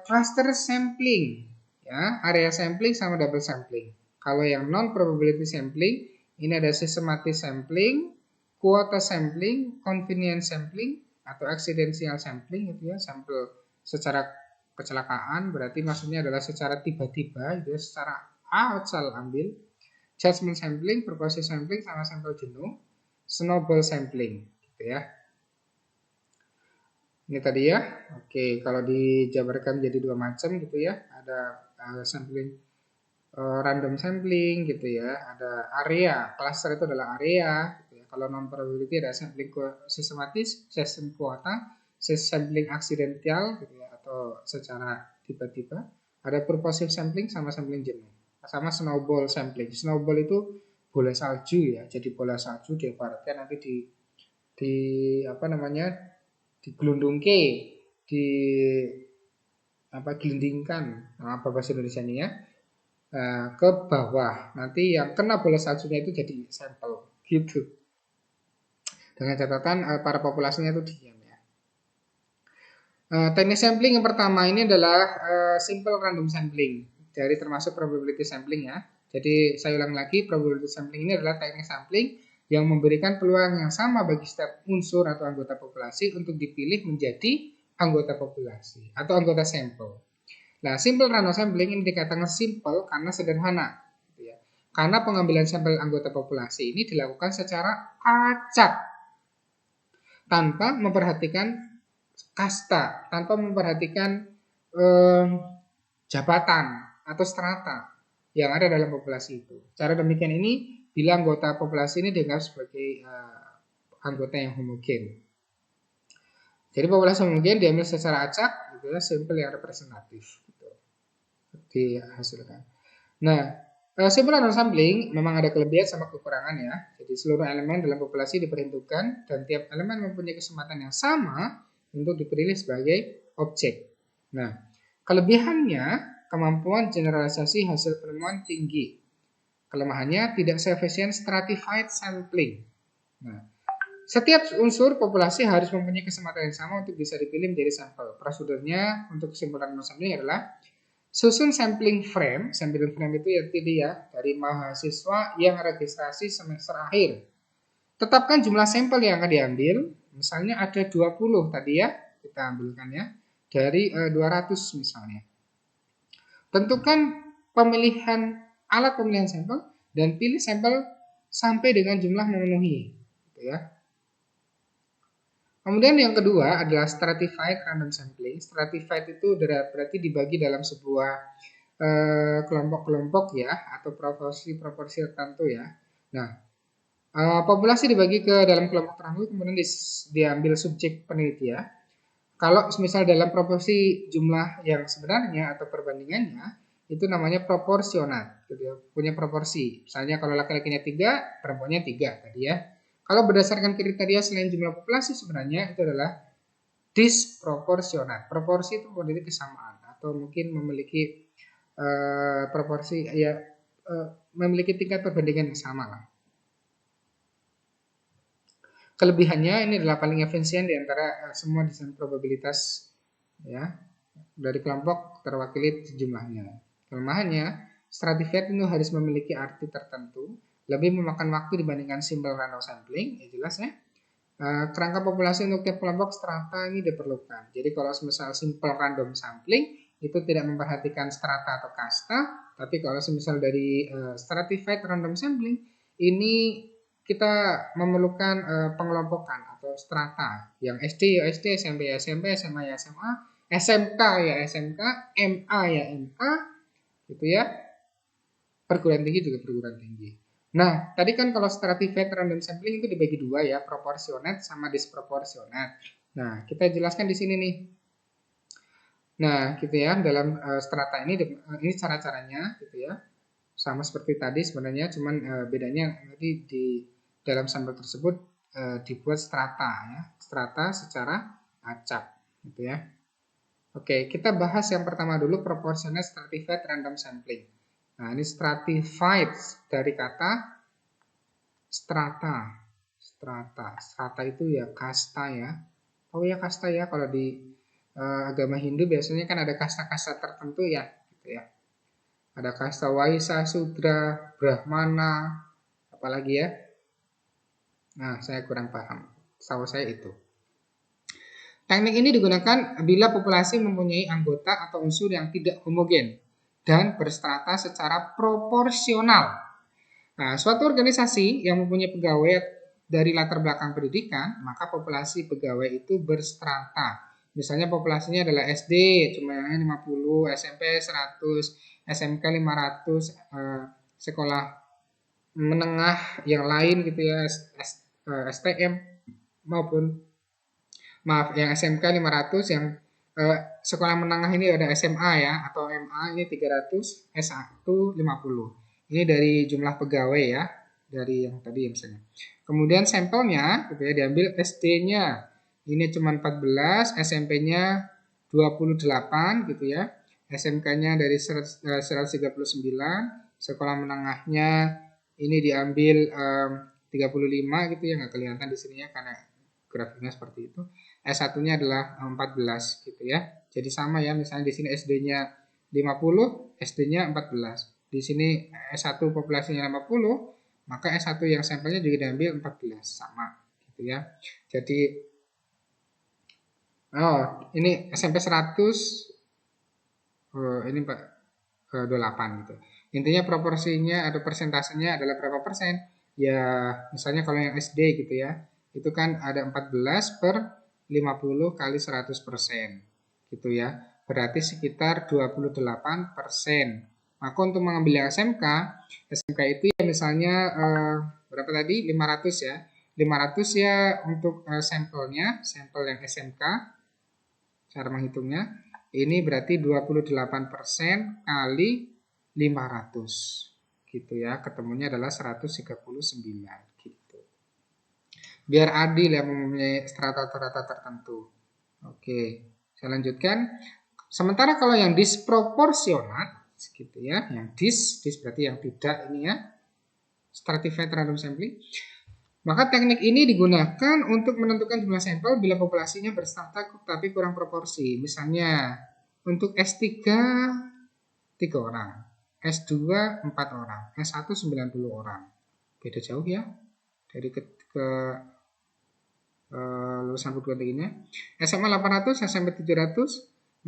cluster sampling, ya, area sampling sama double sampling. Kalau yang non probability sampling, ini ada systematic sampling, quota sampling, convenience sampling, atau accidental sampling gitu ya, sampel secara kecelakaan, berarti maksudnya adalah secara tiba-tiba gitu ya, secara asal ambil. Judgment sampling, purposive sampling, sama sampel jenuh, snowball sampling gitu ya. Ini tadi ya. Oke, kalau dijabarkan jadi dua macam gitu ya. Ada sampling random sampling gitu ya. Ada area, cluster itu adalah area gitu ya. Kalau non probability ada sampling sistematis, sistem kuota, sampling accidental gitu ya, atau secara tiba-tiba. Ada purposive sampling sama sampling jenuh. Sama snowball sampling. Snowball itu bola salju ya. Jadi bola salju diibaratkan nanti di apa namanya? Digelundungke, di apa gelindingkan, apa bahasa Indonesia ini ya, ke bawah. Nanti yang kena bola saljunya itu jadi sampel gitu. Dengan catatan para populasinya itu diam ya. Teknik sampling yang pertama ini adalah simple random sampling, dari termasuk probability sampling ya. Jadi saya ulang lagi, probability sampling ini adalah teknik sampling yang memberikan peluang yang sama bagi setiap unsur atau anggota populasi untuk dipilih menjadi anggota populasi atau anggota sampel. Nah, simple random sampling ini dikatakan simple karena sederhana, gitu ya. Karena pengambilan sampel anggota populasi ini dilakukan secara acak, tanpa memperhatikan kasta, tanpa memperhatikan jabatan atau strata yang ada dalam populasi itu. Cara demikian ini bila anggota populasi ini dianggap sebagai anggota yang homogen. Jadi populasi homogen diambil secara acak, gitu ya, sampel yang representatif, gitu, dihasilkan. Nah, simple random sampling memang ada kelebihan sama kekurangan ya. Jadi seluruh elemen dalam populasi diperhitungkan dan tiap elemen mempunyai kesempatan yang sama untuk dipilih sebagai objek. Nah, kelebihannya kemampuan generalisasi hasil penemuan tinggi. Kelemahannya tidak seefisien stratified sampling. Nah, setiap unsur populasi harus mempunyai kesempatan yang sama untuk bisa dipilih menjadi sampel. Prosedurnya untuk kesimpulan sampling adalah susun sampling frame. Sampling frame itu ya tadi ya, dari mahasiswa yang registrasi semester akhir. Tetapkan jumlah sampel yang akan diambil. Misalnya ada 20 tadi ya, kita ambilkan ya, dari 200 misalnya. Tentukan pemilihan alat pemilihan sampel dan pilih sampel sampai dengan jumlah memenuhi, gitu ya. Kemudian yang kedua adalah stratified random sampling. Stratified itu berarti dibagi dalam sebuah kelompok-kelompok ya, atau proporsi-proporsi tertentu ya. Nah, populasi dibagi ke dalam kelompok tertentu, kemudian diambil subjek peneliti ya. Kalau misal dalam proporsi jumlah yang sebenarnya atau perbandingannya, itu namanya proporsional, gitu ya, punya proporsi. Misalnya kalau laki-lakinya 3, perempuannya 3 tadi ya. Kalau berdasarkan kriteria selain jumlah populasi sebenarnya itu adalah disproporsional. Proporsi itu memiliki kesamaan atau mungkin memiliki proporsi ya, memiliki tingkat perbandingan yang sama lah. Kelebihannya ini adalah paling efisien di antara semua desain probabilitas ya. dari kelompok terwakili jumlahnya. Kelemahannya, stratified itu harus memiliki arti tertentu, lebih memakan waktu dibandingkan simple random sampling, ya jelas ya. Kerangka populasi untuk tiap kelompok strata ini diperlukan. Jadi kalau misal simple random sampling itu tidak memperhatikan strata atau kasta, tapi kalau misal dari stratified random sampling ini kita memerlukan pengelompokan atau strata. Yang SD ya SD, SMP ya SMP, SMA ya SMA, SMK ya SMK, MA ya MA, gitu ya. Perguruan tinggi juga perguruan tinggi. Nah, tadi kan kalau stratified random sampling itu dibagi dua ya, proportionate sama disproportionate. Nah, kita jelaskan di sini nih. Nah, gitu ya, dalam strata ini cara-caranya gitu ya. Sama seperti tadi sebenarnya, cuman bedanya nanti di dalam sampel tersebut dibuat strata ya, strata secara acak gitu ya. Oke, kita bahas yang pertama dulu, proportionate stratified random sampling. Nah, ini stratified dari kata strata. Strata itu ya kasta ya. Oh ya kasta ya, kalau di agama Hindu biasanya kan ada kasta-kasta tertentu ya, gitu ya. Ada kasta Waisa, Sudra, Brahmana, apalagi ya. Nah, saya kurang paham. Setahu saya itu. Teknik ini digunakan bila populasi mempunyai anggota atau unsur yang tidak homogen dan berstrata secara proporsional. Nah, suatu organisasi yang mempunyai pegawai dari latar belakang pendidikan, maka populasi pegawai itu berstrata. Misalnya populasinya adalah SD cuma 50, SMP 100, SMK 500, sekolah menengah yang lain gitu ya, STM maupun yang SMK 500, yang sekolah menengah ini ada SMA ya, atau MA ini 300, S1 50. Ini dari jumlah pegawai ya, dari yang tadi misalnya. Kemudian sampelnya gitu ya, diambil SD-nya ini cuma 14, SMP-nya 28 gitu ya. SMK-nya dari 139, sekolah menengahnya ini diambil 35 gitu ya, nggak kelihatan di sini ya karena grafiknya seperti itu. S1-nya adalah 14 gitu ya. Jadi sama ya, misalnya di sini SD-nya 50, SD-nya 14. Di sini S1 populasinya 50, maka S1 yang sampelnya juga diambil 14, sama gitu ya. Jadi ini SMP 100, ini 28 gitu. Intinya proporsinya atau persentasenya adalah berapa persen? Ya, misalnya kalau yang SD gitu ya, itu kan ada 14 per 50 kali 100% gitu ya. Berarti sekitar 28%. Maka untuk mengambil yang SMK itu ya misalnya berapa tadi? 500 ya. 500 ya untuk sampelnya, sampel yang SMK. Cara menghitungnya ini berarti 28% kali 500 gitu ya. Ketemunya adalah 139 gitu. Biar adil ya, mempunyai strata-strata tertentu. Oke, saya lanjutkan. Sementara kalau yang disproporsionat gitu ya, yang dis berarti yang tidak ini ya, stratified random sampling. Maka teknik ini digunakan untuk menentukan jumlah sampel bila populasinya berstrata tapi kurang proporsi. Misalnya untuk S3 3 orang, S2 4 orang, S1 90 orang. Beda jauh ya dari ke lulusan perguruan tingginya. SMA 800, SMP 700,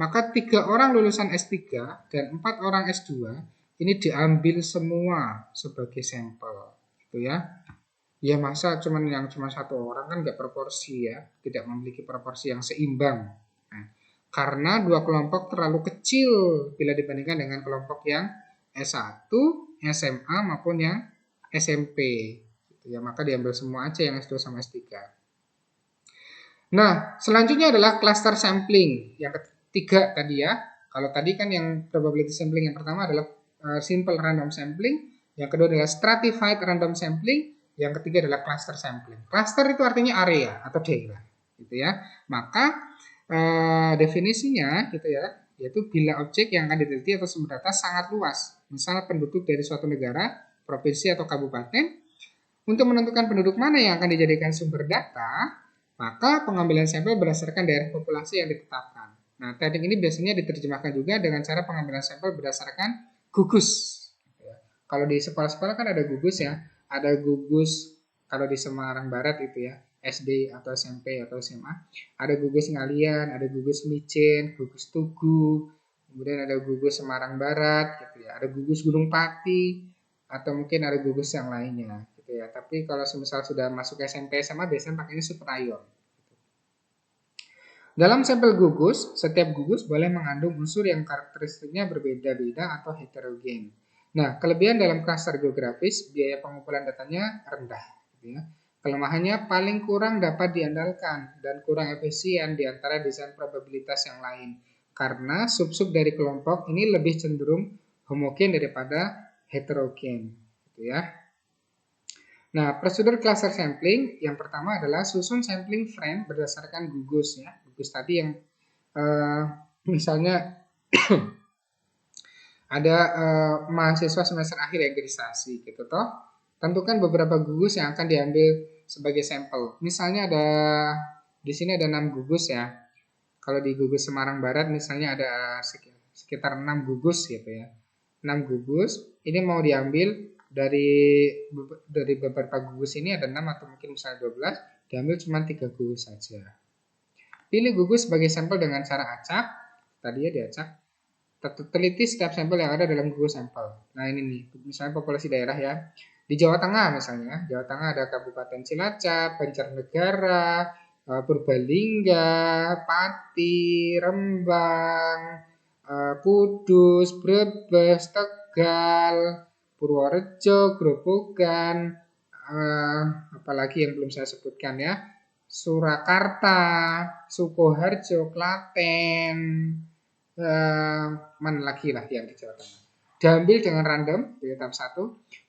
maka 3 orang lulusan S3 dan 4 orang S2 ini diambil semua sebagai sampel gitu ya. Ya masa cuma satu orang kan nggak proporsi ya, tidak memiliki proporsi yang seimbang. Nah, karena dua kelompok terlalu kecil bila dibandingkan dengan kelompok yang S1, SMA maupun yang SMP. Gitu ya, maka diambil semua aja yang S2 sama S3. Nah, selanjutnya adalah cluster sampling. Yang ketiga tadi ya. Kalau tadi kan yang probability sampling yang pertama adalah simple random sampling, yang kedua adalah stratified random sampling, yang ketiga adalah cluster sampling. Cluster itu artinya area atau daerah, gitu ya. Maka definisinya gitu ya, yaitu bila objek yang akan diteliti atau sumber data sangat luas, misal penduduk dari suatu negara, provinsi atau kabupaten. Untuk menentukan penduduk mana yang akan dijadikan sumber data, maka pengambilan sampel berdasarkan daerah populasi yang ditetapkan. Nah, teknik ini biasanya diterjemahkan juga dengan cara pengambilan sampel berdasarkan gugus. Kalau di sekolah-sekolah kan ada gugus ya, ada gugus kalau di Semarang Barat itu ya, SD atau SMP atau SMA, ada gugus Ngalian, ada gugus Micin, gugus Tugu, kemudian ada gugus Semarang Barat gitu ya, ada gugus Gunung Pati, atau mungkin ada gugus yang lainnya gitu ya. Tapi kalau semisal sudah masuk SMP SMA biasanya pakainya superior. Dalam sampel gugus, setiap gugus boleh mengandung unsur yang karakteristiknya berbeda-beda atau heterogen. Nah, kelebihan dalam klaster geografis, biaya pengumpulan datanya rendah. Gitu ya. Kelemahannya paling kurang dapat diandalkan dan kurang efisien di antara desain probabilitas yang lain. Karena sub-sub dari kelompok ini lebih cenderung homogen daripada heterogen. Gitu ya. Nah, prosedur cluster sampling yang pertama adalah susun sampling frame berdasarkan gugus ya. Gugus tadi yang misalnya ada mahasiswa semester akhir registrasi gitu toh. Tentukan beberapa gugus yang akan diambil sebagai sampel. Misalnya ada di sini ada 6 gugus ya. Kalau di gugus Semarang Barat misalnya ada sekitar 6 gugus gitu ya. 6 gugus ini mau diambil dari beberapa gugus ini ada 6 atau mungkin misalnya 12, diambil cuma 3 gugus saja. Pilih gugus sebagai sampel dengan cara acak, tadi ya diacak. Teliti setiap sampel yang ada dalam gugus sampel. Nah ini nih, misalnya populasi daerah ya. Di Jawa Tengah misalnya, Jawa Tengah ada Kabupaten Cilacap, Banjarnegara, Purbalingga, Pati, Rembang, Kudus, Brebes, Tegal, Purworejo, Grobogan, apalagi yang belum saya sebutkan ya, Surakarta, Sukoharjo, Klaten, mana lagi lah yang di Jawa Tengah. Diambil dengan random di tahap 1,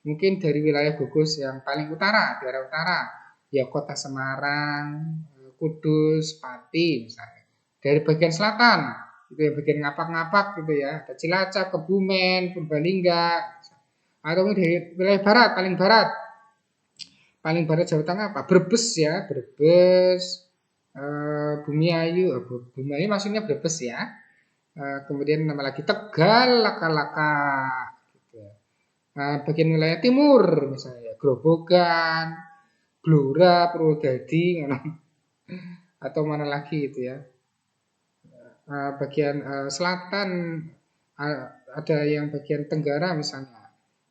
mungkin dari wilayah gugus yang paling utara, daerah utara, ya kota Semarang, Kudus, Pati misalnya. Dari bagian selatan, itu ya bagian ngapak-ngapak gitu ya, ada Cilacap, Kebumen, Purbalingga. Atau dari wilayah barat, paling barat Jawa Tengah apa? Brebes ya, Brebes, Bumiayu, Bumiayu maksudnya Brebes ya. Kemudian nama lagi Tegal, Laka-Laka, gitu. Bagian wilayah timur misalnya Grobogan, Blora, Purwodadi, atau mana lagi gitu ya. Bagian selatan ada yang bagian tenggara misalnya.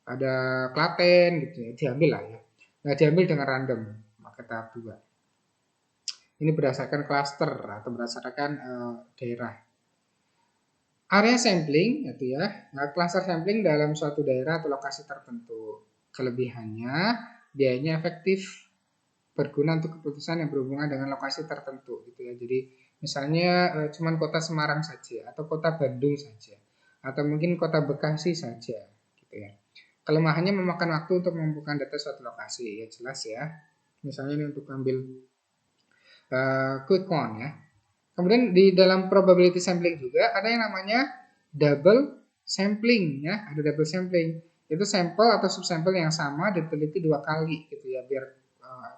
Ada Klaten gitu ya, diambil lah ya. Nah, diambil dengan random, maka tahap 2. Ini berdasarkan klaster atau berdasarkan daerah. Area sampling gitu ya. Nah, cluster sampling dalam suatu daerah atau lokasi tertentu. Kelebihannya, biayanya efektif, berguna untuk keputusan yang berhubungan dengan lokasi tertentu gitu ya. Jadi misalnya cuman kota Semarang saja atau kota Bandung saja atau mungkin kota Bekasi saja gitu ya. Kelemahannya memakan waktu untuk mengumpulkan data suatu lokasi, ya jelas ya. Misalnya ini untuk ambil quick count ya. Kemudian di dalam probability sampling juga ada yang namanya double sampling ya, ada double sampling. Itu sampel atau subsampel yang sama diteliti 2 kali gitu ya, biar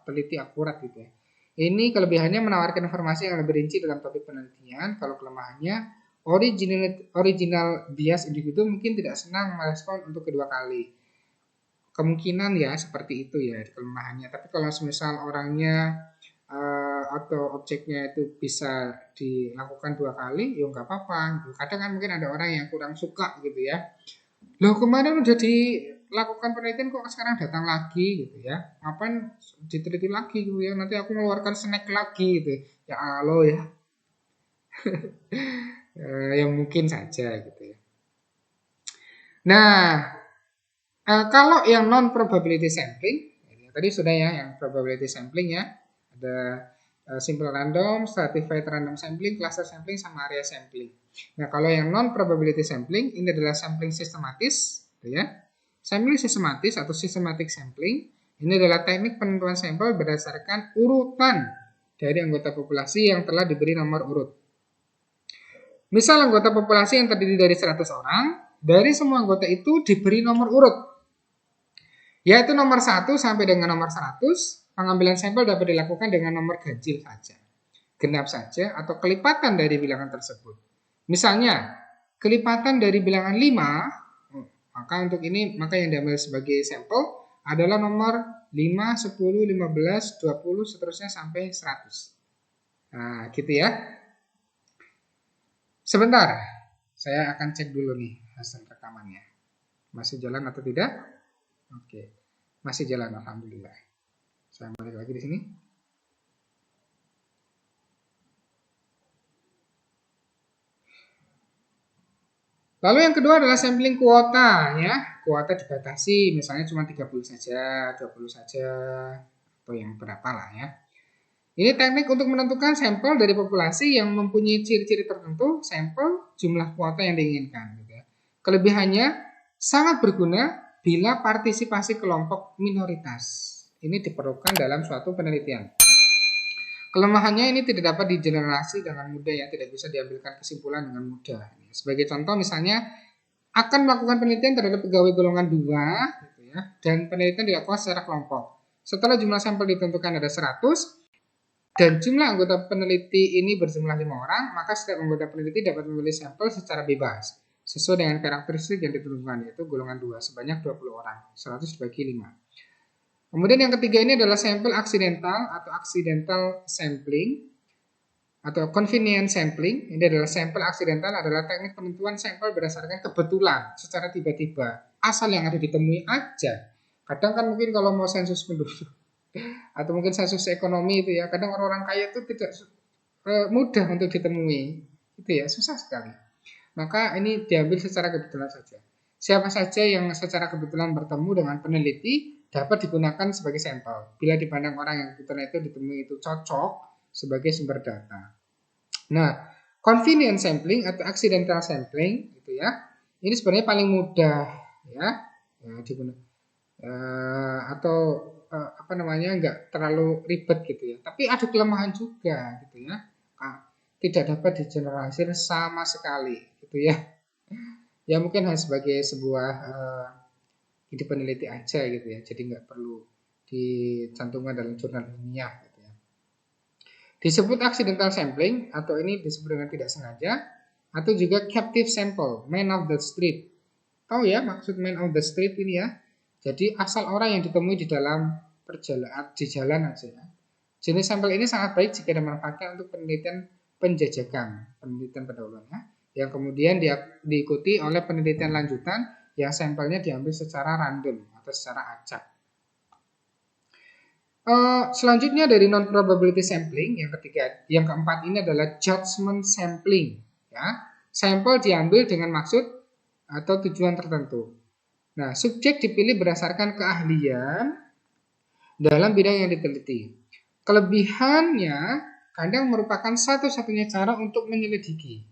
teliti akurat gitu ya. Ini kelebihannya menawarkan informasi yang lebih rinci dalam topik penelitian. Kalau kelemahannya original bias individu mungkin tidak senang merespon untuk kedua kali. Kemungkinan ya seperti itu ya kelemahannya. Tapi kalau semisal orangnya atau objeknya itu bisa dilakukan 2 kali, ya nggak apa-apa. Kadang kan mungkin ada orang yang kurang suka gitu ya. Loh kemarin udah dilakukan penelitian kok sekarang datang lagi gitu ya. Ngapain diteliti lagi gitu ya. Nanti aku mengeluarkan snack lagi gitu. Ya alo ya. Yang mungkin saja gitu ya. Nah, kalau yang non probability sampling, tadi sudah ya yang probability sampling ya, ada simple random, stratified random sampling, cluster sampling, sama area sampling. Nah kalau yang non probability sampling ini adalah sampling sistematis, gitu ya. Sampling sistematis atau systematic sampling ini adalah teknik penentuan sampel berdasarkan urutan dari anggota populasi yang telah diberi nomor urut. Misal anggota populasi yang terdiri dari 100 orang, dari semua anggota itu diberi nomor urut. Yaitu nomor 1 sampai dengan nomor 100, pengambilan sampel dapat dilakukan dengan nomor ganjil saja, genap saja, atau kelipatan dari bilangan tersebut. Misalnya, kelipatan dari bilangan 5, maka untuk ini maka yang diambil sebagai sampel adalah nomor 5, 10, 15, 20 seterusnya sampai 100. Nah, gitu ya. Sebentar, saya akan cek dulu nih hasil rekamannya. Masih jalan atau tidak? Oke, masih jalan, alhamdulillah. Saya balik lagi di sini. Lalu yang kedua adalah sampling kuota ya. Kuota dibatasi, misalnya cuma 30 saja, 20 saja, atau yang berapa lah ya. Ini teknik untuk menentukan sampel dari populasi yang mempunyai ciri-ciri tertentu, sampel jumlah kuota yang diinginkan. Gitu ya. Kelebihannya sangat berguna bila partisipasi kelompok minoritas. Ini diperlukan dalam suatu penelitian. Kelemahannya ini tidak dapat digenerasi dengan mudah ya, tidak bisa diambilkan kesimpulan dengan mudah. Sebagai contoh misalnya akan melakukan penelitian terhadap pegawai golongan 2 gitu ya, dan penelitian dilakukan secara kelompok. Setelah jumlah sampel ditentukan ada 100, dan jumlah anggota peneliti ini berjumlah 5 orang, maka setiap anggota peneliti dapat memilih sampel secara bebas, sesuai dengan karakteristik yang ditentukan, yaitu golongan 2, sebanyak 20 orang, 100 dibagi 5. Kemudian yang ketiga ini adalah sampel aksidental atau accidental sampling, atau convenient sampling. Ini adalah sampel aksidental adalah teknik penentuan sampel berdasarkan kebetulan, secara tiba-tiba, asal yang ada ditemui aja. Kadang kan mungkin kalau mau sensus penduduk, atau mungkin sensus ekonomi itu ya, kadang orang-orang kaya itu tidak mudah untuk ditemui, itu ya, susah sekali. Maka ini diambil secara kebetulan saja. Siapa saja yang secara kebetulan bertemu dengan peneliti dapat digunakan sebagai sampel. Bila dipandang orang yang kebetulan itu ditemui itu cocok sebagai sumber data. Nah, convenient sampling atau accidental sampling itu ya, ini sebenarnya paling mudah ya digunakan. Atau apa namanya, nggak terlalu ribet gitu ya, tapi ada kelemahan juga gitu ya, tidak dapat digeneralisir sama sekali gitu ya, ya mungkin hanya sebagai sebuah ide peneliti aja gitu ya, jadi nggak perlu dicantumkan dalam jurnal ilmiah gitu ya. Disebut accidental sampling atau ini disebut dengan tidak sengaja, atau juga captive sample, man of the street. Tahu ya maksud man of the street ini ya? Jadi asal orang yang ditemui di dalam perjalanan di jalan aja ya. Jenis sampel ini sangat baik jika dimanfaatkan untuk penelitian penjajakan, penelitian pendahuluan ya, yang kemudian diikuti oleh penelitian lanjutan yang sampelnya diambil secara random atau secara acak. Selanjutnya dari non probability sampling yang ketiga, yang keempat ini adalah judgment sampling ya. Sampel diambil dengan maksud atau tujuan tertentu. Nah, subjek dipilih berdasarkan keahlian dalam bidang yang diteliti. Kelebihannya kadang merupakan satu-satunya cara untuk menyelidiki.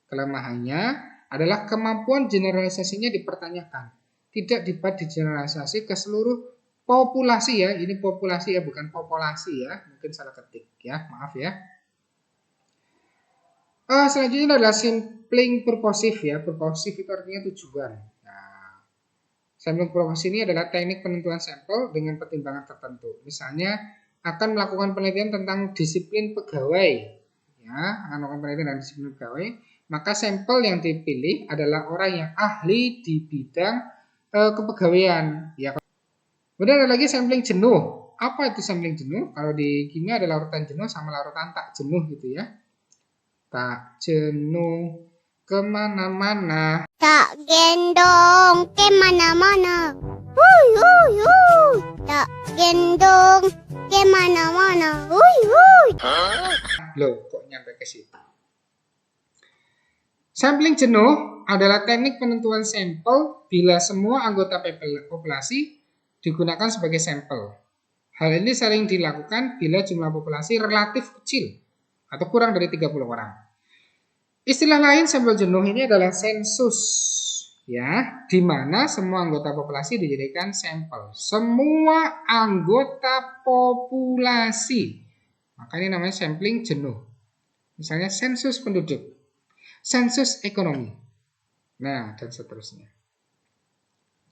Kelemahannya adalah kemampuan generalisasinya dipertanyakan. Tidak dapat digeneralisasi ke seluruh populasi ya. Ini populasi ya, bukan populasi ya. Mungkin salah ketik ya, maaf ya. Selanjutnya adalah sampling purposive ya. Purposive itu artinya tujuan. Sampling purposive ini adalah teknik penentuan sampel dengan pertimbangan tertentu. Misalnya akan melakukan penelitian tentang disiplin pegawai, ya, akan melakukan penelitian tentang disiplin pegawai, maka sampel yang dipilih adalah orang yang ahli di bidang kepegawaian. Ya. Kemudian ada lagi sampling jenuh. Apa itu sampling jenuh? Kalau di kimia ada larutan jenuh sama larutan tak jenuh gitu ya. Tak jenuh kemana-mana. Tak gendong kemana-mana. Huy, huy, huy. Tak gendong kemana-mana. Huy, huy. Loh, kok nyampe ke situ? Sampling jenuh adalah teknik penentuan sampel bila semua anggota populasi digunakan sebagai sampel. Hal ini sering dilakukan bila jumlah populasi relatif kecil atau kurang dari 30 orang. Istilah lain sampel jenuh ini adalah sensus, ya, di mana semua anggota populasi dijadikan sampel. Semua anggota populasi, maka ini namanya sampling jenuh. Misalnya sensus penduduk, sensus ekonomi, nah dan seterusnya.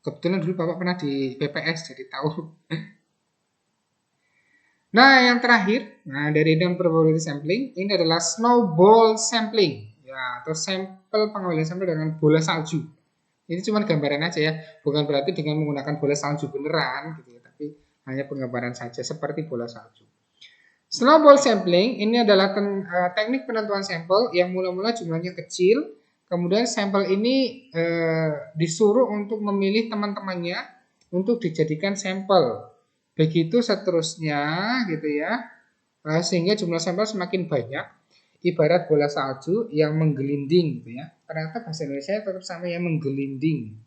Kebetulan dulu Bapak pernah di BPS jadi tahu. Nah yang terakhir, nah dari non probability sampling ini adalah snowball sampling. ya, atau sampel pengambilan sampel dengan bola salju. Ini cuma gambaran aja ya, bukan berarti dengan menggunakan bola salju beneran gitu ya, tapi hanya penggambaran saja seperti bola salju. Snowball sampling ini adalah teknik penentuan sampel yang mula-mula jumlahnya kecil, kemudian sampel ini disuruh untuk memilih teman-temannya untuk dijadikan sampel. Begitu seterusnya gitu ya, sehingga jumlah sampel semakin banyak, ibarat bola salju yang menggelinding gitu ya. Ternyata bahasa Indonesia tetap sama ya, menggelinding.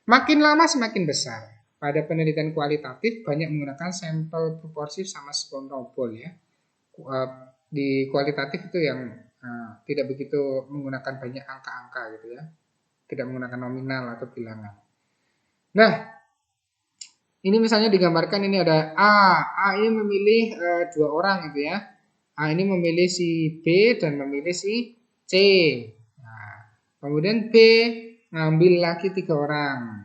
Makin lama semakin besar. Pada penelitian kualitatif banyak menggunakan sampel proporsi sama snowball ya. Di kualitatif itu yang tidak begitu menggunakan banyak angka-angka gitu ya. Tidak menggunakan nominal atau bilangan. Nah, ini misalnya digambarkan ini ada A ini memilih 2 orang gitu ya. A ini memilih si B dan memilih si C. Nah, kemudian B ngambil lagi 3 orang.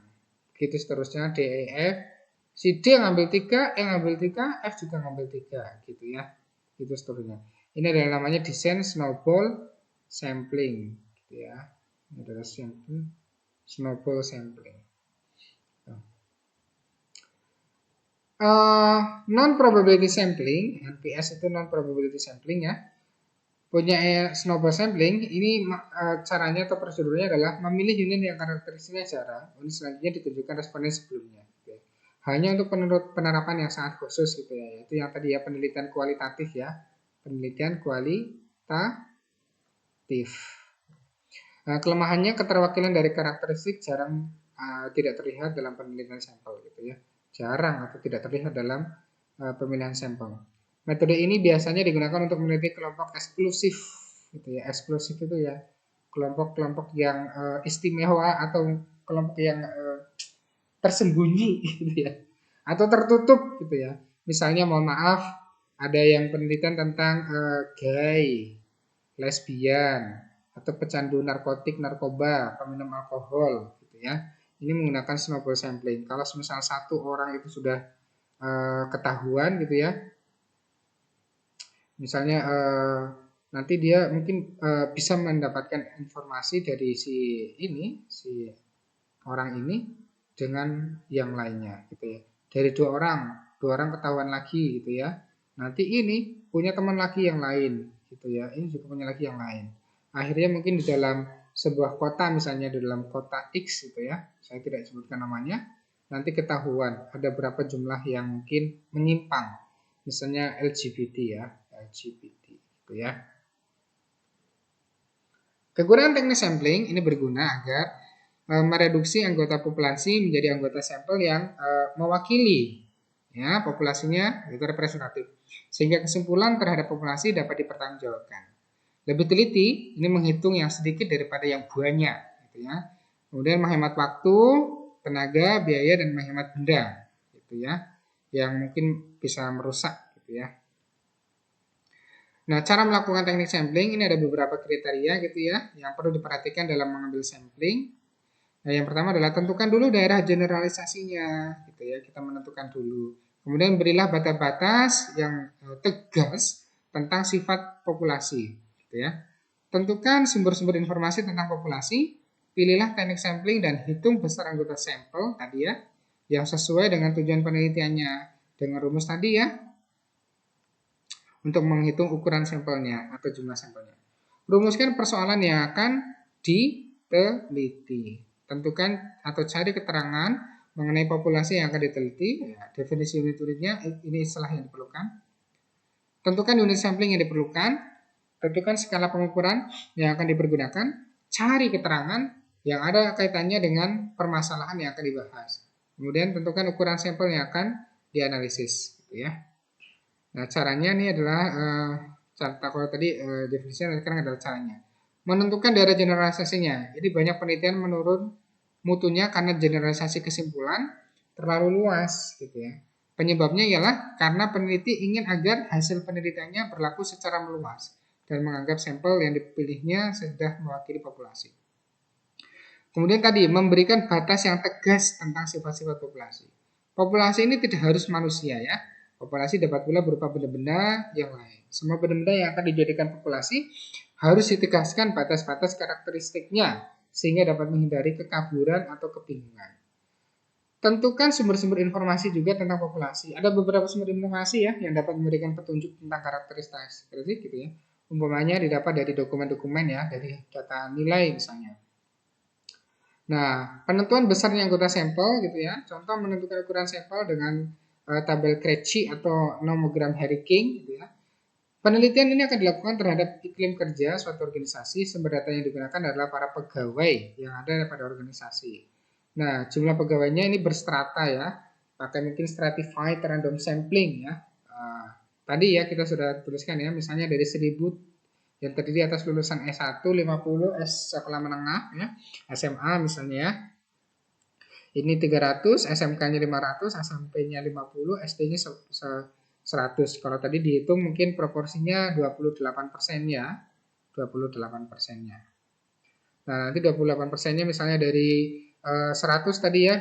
Gitu seterusnya D, E, F. Si D ngambil 3, E ngambil 3, F juga ngambil 3 gitu ya. Gitu seterusnya. Ini adalah namanya desain snowball sampling gitu ya. Ini adalah snowball sampling. Non probability sampling, NPS itu non probability sampling ya. Punya snowball sampling ini caranya atau prosedurnya adalah memilih unit yang karakteristiknya jarang, unit selanjutnya ditunjukkan responden sebelumnya. Gitu. Hanya untuk penerapan yang sangat khusus gitu ya, yaitu yang tadi ya penelitian kualitatif ya, penelitian kualitatif. Kelemahannya keterwakilan dari karakteristik jarang tidak terlihat dalam penelitian sampel gitu ya, jarang atau tidak terlihat dalam pemilihan sampel. Metode ini biasanya digunakan untuk meneliti kelompok eksklusif, gitu ya. Eksklusif itu ya kelompok-kelompok yang istimewa atau kelompok yang tersembunyi, gitu ya, atau tertutup, gitu ya. Misalnya, mohon maaf, ada yang penelitian tentang gay, lesbian, atau pecandu narkotik, narkoba, peminum alkohol, gitu ya. Ini menggunakan snowball sampling. Kalau misal 1 orang itu sudah ketahuan, gitu ya. Misalnya nanti dia mungkin bisa mendapatkan informasi dari si orang ini dengan yang lainnya gitu ya. Dari 2 orang ketahuan lagi gitu ya. Nanti ini punya teman lagi yang lain gitu ya. Ini juga punya lagi yang lain. Akhirnya mungkin di dalam sebuah kota, misalnya di dalam kota X gitu ya. Saya tidak sebutkan namanya. Nanti ketahuan ada berapa jumlah yang mungkin menyimpang. Misalnya LGBT ya. LGBT gitu ya. Kegunaan teknik sampling ini berguna agar mereduksi anggota populasi menjadi anggota sampel yang mewakili ya populasinya, itu representatif, sehingga kesimpulan terhadap populasi dapat dipertanggungjawabkan. Lebih teliti ini menghitung yang sedikit daripada yang banyak gitu ya. Kemudian menghemat waktu, tenaga, biaya, dan menghemat benda gitu ya, yang mungkin bisa merusak gitu ya. Nah, cara melakukan teknik sampling ini ada beberapa kriteria gitu ya, yang perlu diperhatikan dalam mengambil sampling. Nah, yang pertama adalah tentukan dulu daerah generalisasinya, gitu ya, kita menentukan dulu. Kemudian berilah batas-batas yang tegas tentang sifat populasi, gitu ya. Tentukan sumber-sumber informasi tentang populasi, pilihlah teknik sampling dan hitung besar anggota sampel tadi ya, yang sesuai dengan tujuan penelitiannya dengan rumus tadi ya. Untuk menghitung ukuran sampelnya atau jumlah sampelnya. Rumuskan persoalan yang akan diteliti. Tentukan atau cari keterangan mengenai populasi yang akan diteliti. Ya, definisi unit-unitnya ini istilah yang diperlukan. Tentukan unit sampling yang diperlukan. Tentukan skala pengukuran yang akan dipergunakan. Cari keterangan yang ada kaitannya dengan permasalahan yang akan dibahas. Kemudian tentukan ukuran sampel yang akan dianalisis. Gitu ya. Nah, caranya ini adalah kalau tadi definisinya, sekarang adalah caranya. Menentukan daerah generalisasinya. Jadi banyak penelitian menurun mutunya karena generalisasi kesimpulan terlalu luas gitu ya. Penyebabnya ialah karena peneliti ingin agar hasil penelitiannya berlaku secara meluas dan menganggap sampel yang dipilihnya sudah mewakili populasi. Kemudian tadi memberikan batas yang tegas tentang sifat-sifat populasi. Populasi ini tidak harus manusia ya. Populasi dapat pula berupa benda-benda yang lain. Semua benda-benda yang akan dijadikan populasi Harus ditegaskan batas-batas karakteristiknya sehingga dapat menghindari kekaburan atau kebingungan. Tentukan sumber-sumber informasi juga tentang populasi. Ada beberapa sumber informasi ya yang dapat memberikan petunjuk tentang karakteristik gitu ya. Umpamanya didapat dari dokumen-dokumen ya, dari data nilai misalnya. Nah, penentuan besarnya anggota sampel gitu ya. Contoh menentukan ukuran sampel dengan tabel Krejci atau nomogram Harry King gitu ya. Penelitian ini akan dilakukan terhadap iklim kerja suatu organisasi. Sumber data yang digunakan adalah para pegawai yang ada pada organisasi. Nah, jumlah pegawainya ini berstrata ya, pakai mungkin stratified random sampling ya. Tadi ya kita sudah tuliskan ya, misalnya dari 1000 yang terdiri atas lulusan S1, 50 S sekolah menengah ya, SMA misalnya ya. Ini 300, SMK-nya 500, SMP-nya 50, SD-nya 100. Kalau tadi dihitung mungkin proporsinya 28% ya. 28%-nya. Nah, nanti 28%-nya misalnya dari 100 tadi ya.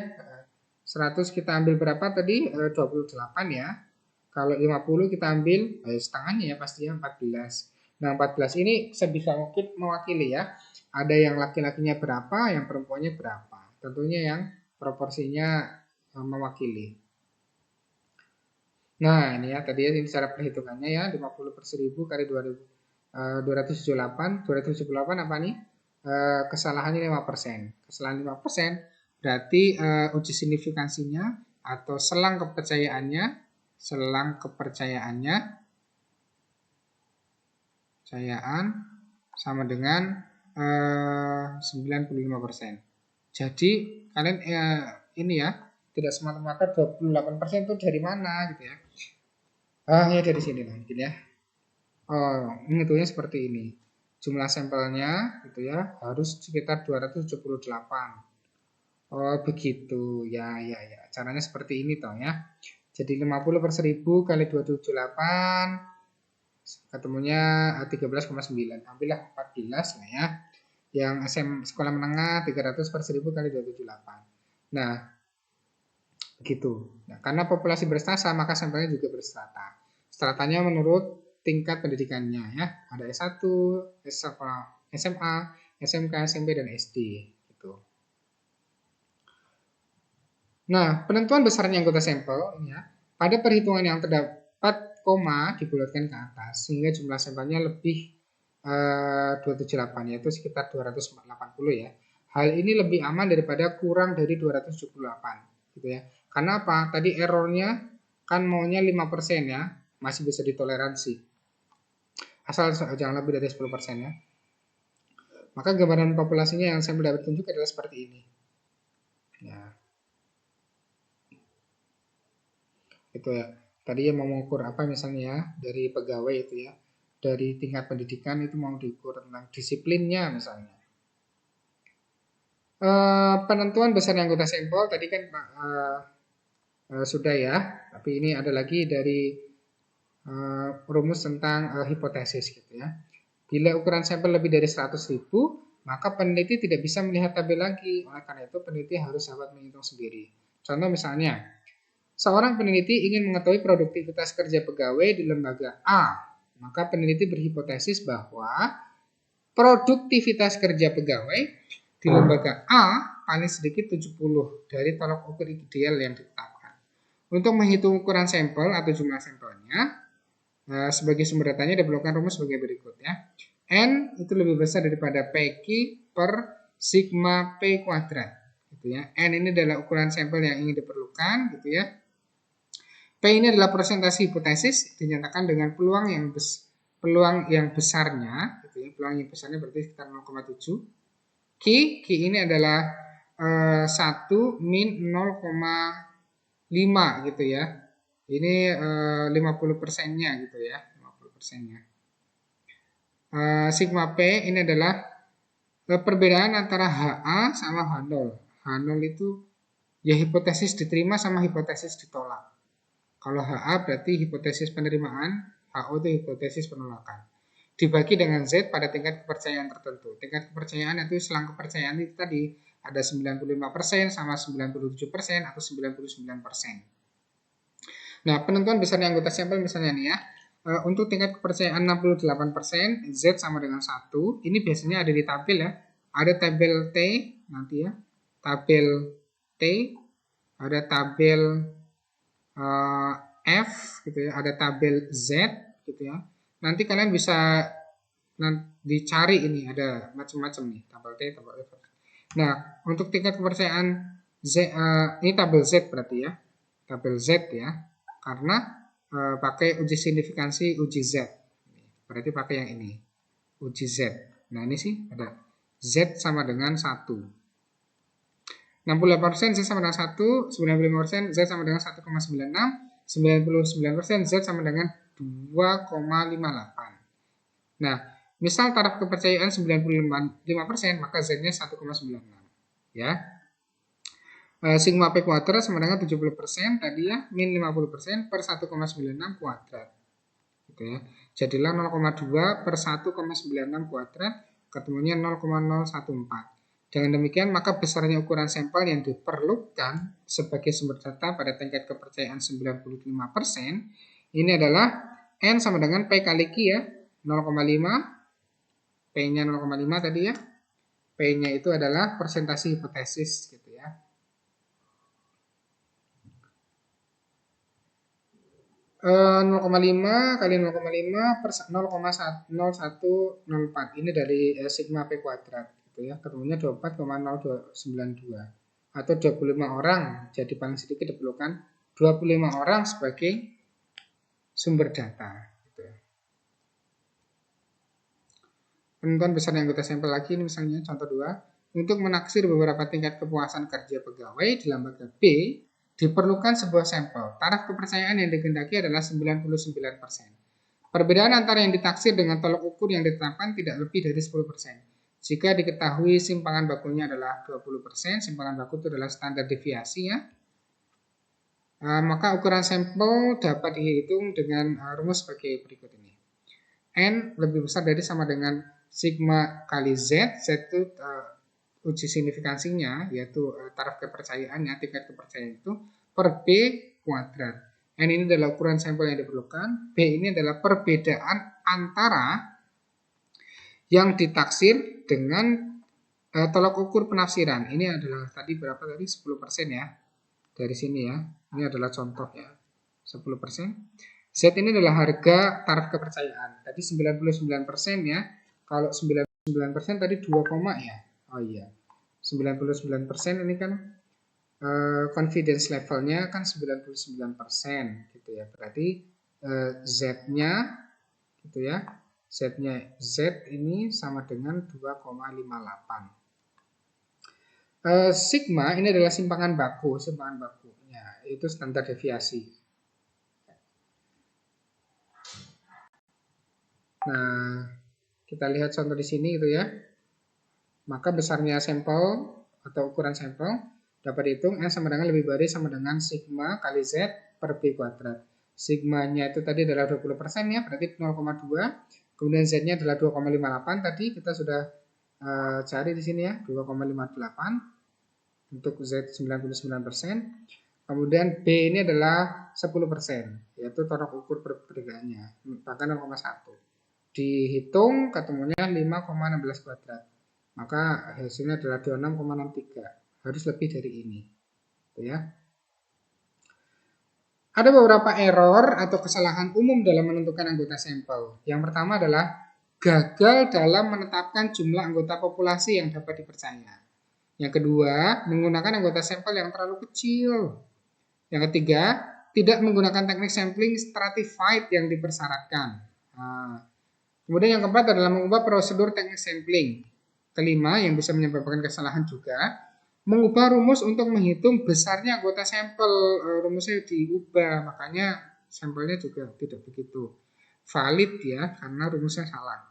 100 kita ambil berapa tadi? 28 ya. Kalau 50 kita ambil setengahnya ya pasti ya 14. Nah, 14 ini sebisa mungkin mewakili ya. Ada yang laki-lakinya berapa, yang perempuannya berapa. Tentunya yang proporsinya mewakili. Nah, ini ya tadi ya ini cara perhitungannya ya. 50 per 1000 kali 278. 278 apa nih? Kesalahannya 5%. Kesalahan 5% berarti uji signifikansinya atau selang kepercayaannya sama dengan 95%. Jadi kalian ini ya tidak semata-mata 28% itu dari mana gitu ya. Ya dari sini lah mungkin ya. Menghitungnya seperti ini. Jumlah sampelnya gitu ya harus sekitar 278. Oh begitu ya. Caranya seperti ini toh ya. Jadi 50 per 1000 kali 278 ketemunya 13,9. Ambillah 14 lah ya. Yang sekolah menengah 300 per 1000 kali 278. Nah begitu. Nah, karena populasi berstrata maka sampelnya juga berstrata. Stratanya menurut tingkat pendidikannya ya. Ada S1, SMA, SMK, SMP dan SD gitu. Nah, penentuan besarnya anggota sampel ya. Pada perhitungan yang terdapat koma dibulatkan ke atas sehingga jumlah sampelnya lebih 278 yaitu sekitar 280 ya. Hal ini lebih aman daripada kurang dari 278 gitu ya. Karena apa? Tadi errornya kan maunya 5% ya, masih bisa ditoleransi. Asal jangan lebih dari 10% ya. Maka gambaran populasinya yang sampel dapat tunjuk adalah seperti ini. Ya. Itu ya. Tadi yang mau mengukur apa misalnya ya, dari pegawai itu ya. Dari tingkat pendidikan itu mau diukur tentang disiplinnya misalnya. Penentuan besar anggota sampel tadi kan sudah ya, tapi ini ada lagi dari rumus tentang hipotesis gitu ya. Bila ukuran sampel lebih dari 100.000, maka peneliti tidak bisa melihat tabel lagi. Oleh karena itu peneliti harus dapat menghitung sendiri. Contoh misalnya, seorang peneliti ingin mengetahui produktivitas kerja pegawai di lembaga A. Maka peneliti berhipotesis bahwa produktivitas kerja pegawai di lembaga A paling sedikit 70 dari tolok ukur ideal yang ditetapkan. Untuk menghitung ukuran sampel atau jumlah sampelnya, sebagai sumber datanya diperlukan rumus sebagai berikut ya. N itu lebih besar daripada PQ per sigma P kuadrat gitu ya. N ini adalah ukuran sampel yang ingin diperlukan gitu ya. P ini adalah persentase hipotesis dinyatakan dengan peluang yang besarnya gitu ya. Peluang yang besarnya berarti sekitar 0,7. Q ini adalah 1 min 0,5 gitu ya. Ini 50%-nya gitu ya. 50%-nya. Sigma P ini adalah perbedaan antara HA sama H0. H0 itu ya hipotesis diterima sama hipotesis ditolak. Kalau HA berarti hipotesis penerimaan, HO itu hipotesis penolakan. Dibagi dengan Z pada tingkat kepercayaan tertentu. Tingkat kepercayaan itu selang kepercayaan itu tadi ada 95% sama 97% atau 99%. Nah, penentuan besarnya anggota sampel misalnya nih ya. Untuk tingkat kepercayaan 68%, Z sama dengan 1. Ini biasanya ada di tabel ya. Ada tabel T nanti ya. Tabel T, ada tabel F gitu ya, ada tabel Z gitu ya. Nanti kalian bisa dicari ini ada macam-macam nih, tabel T, tabel F. Nah, untuk tingkat kepercayaan Z, ini tabel Z berarti ya. Tabel Z ya. Karena pakai uji signifikansi uji Z. Berarti pakai yang ini. Uji Z. Nah, ini sih ada Z sama dengan 1. 68% Z sama dengan 1, 95% Z sama dengan 1,96, 99% Z sama dengan 2,58. Nah, misal taraf kepercayaan 95%, maka Z-nya 1,96. Ya. Sigma P kuadrat sama dengan 70% tadi ya, min 50% per 1,96 kuadrat. Gitu ya. Jadilah 0,2 per 1,96 kuadrat, ketemunya 0,014. Dengan demikian, maka besarnya ukuran sampel yang diperlukan sebagai sumber data pada tingkat kepercayaan 95% ini adalah N sama dengan P kali Q ya, 0,5, P-nya 0,5 tadi ya. P-nya itu adalah persentase hipotesis gitu ya. Uh, 0,5 kali 0,5 per 0,0104 ini dari sigma P kuadrat gitu ya, ketemunya 24,0292 atau 25 orang. Jadi paling sedikit diperlukan 25 orang sebagai sumber data gitu ya. Penentuan besar anggota sampel lagi ini misalnya contoh 2, untuk menaksir beberapa tingkat kepuasan kerja pegawai di lembaga B diperlukan sebuah sampel. Taraf kepercayaan yang dikehendaki adalah 99%. Perbedaan antara yang ditaksir dengan tolok ukur yang ditetapkan tidak lebih dari 10%. Jika diketahui simpangan bakunya adalah 20%, simpangan baku itu adalah standar deviasi ya. Maka ukuran sampel dapat dihitung dengan rumus sebagai berikut ini. N lebih besar dari sama dengan sigma kali Z. Z itu uji signifikansinya, yaitu taraf kepercayaannya, tingkat kepercayaan itu per B kuadrat. N ini adalah ukuran sampel yang diperlukan. B ini adalah perbedaan antara yang ditaksir dengan tolok ukur penafsiran. Ini adalah tadi berapa tadi? 10% ya. Dari sini ya. Ini adalah contoh ya. 10%. Z ini adalah harga taraf kepercayaan. Tadi 99% ya. Kalau 99% tadi 2, ya. Oh iya, 99% ini kan confidence levelnya kan 99% gitu ya. Berarti Z-nya gitu ya. Z-nya Z ini sama dengan 2,58. Sigma ini adalah simpangan bakunya, itu standar deviasi. Nah, kita lihat contoh di sini gitu ya. Maka besarnya sampel atau ukuran sampel dapat dihitung N sama dengan lebih dari sama dengan sigma kali Z per B kuadrat. Sigmanya itu tadi adalah 20% ya, berarti 0,2. Kemudian Z-nya adalah 2,58 tadi kita sudah cari di sini ya, 2,58 untuk Z 99%. Kemudian B ini adalah 10%, yaitu tolok ukur perbedaannya, bahkan 0,1. Dihitung ketemunya 5,16 kuadrat. Maka hasilnya adalah 26,63. Harus lebih dari ini. Gitu ya. Ada beberapa error atau kesalahan umum dalam menentukan anggota sampel. Yang pertama adalah gagal dalam menetapkan jumlah anggota populasi yang dapat dipercaya. Yang kedua, menggunakan anggota sampel yang terlalu kecil. Yang ketiga, tidak menggunakan teknik sampling stratified yang dipersyaratkan. Kemudian yang keempat adalah mengubah prosedur teknik sampling. Kelima, yang bisa menyebabkan kesalahan juga, mengubah rumus untuk menghitung besarnya anggota sampel. Rumusnya diubah, makanya sampelnya juga tidak begitu valid ya, karena rumusnya salah.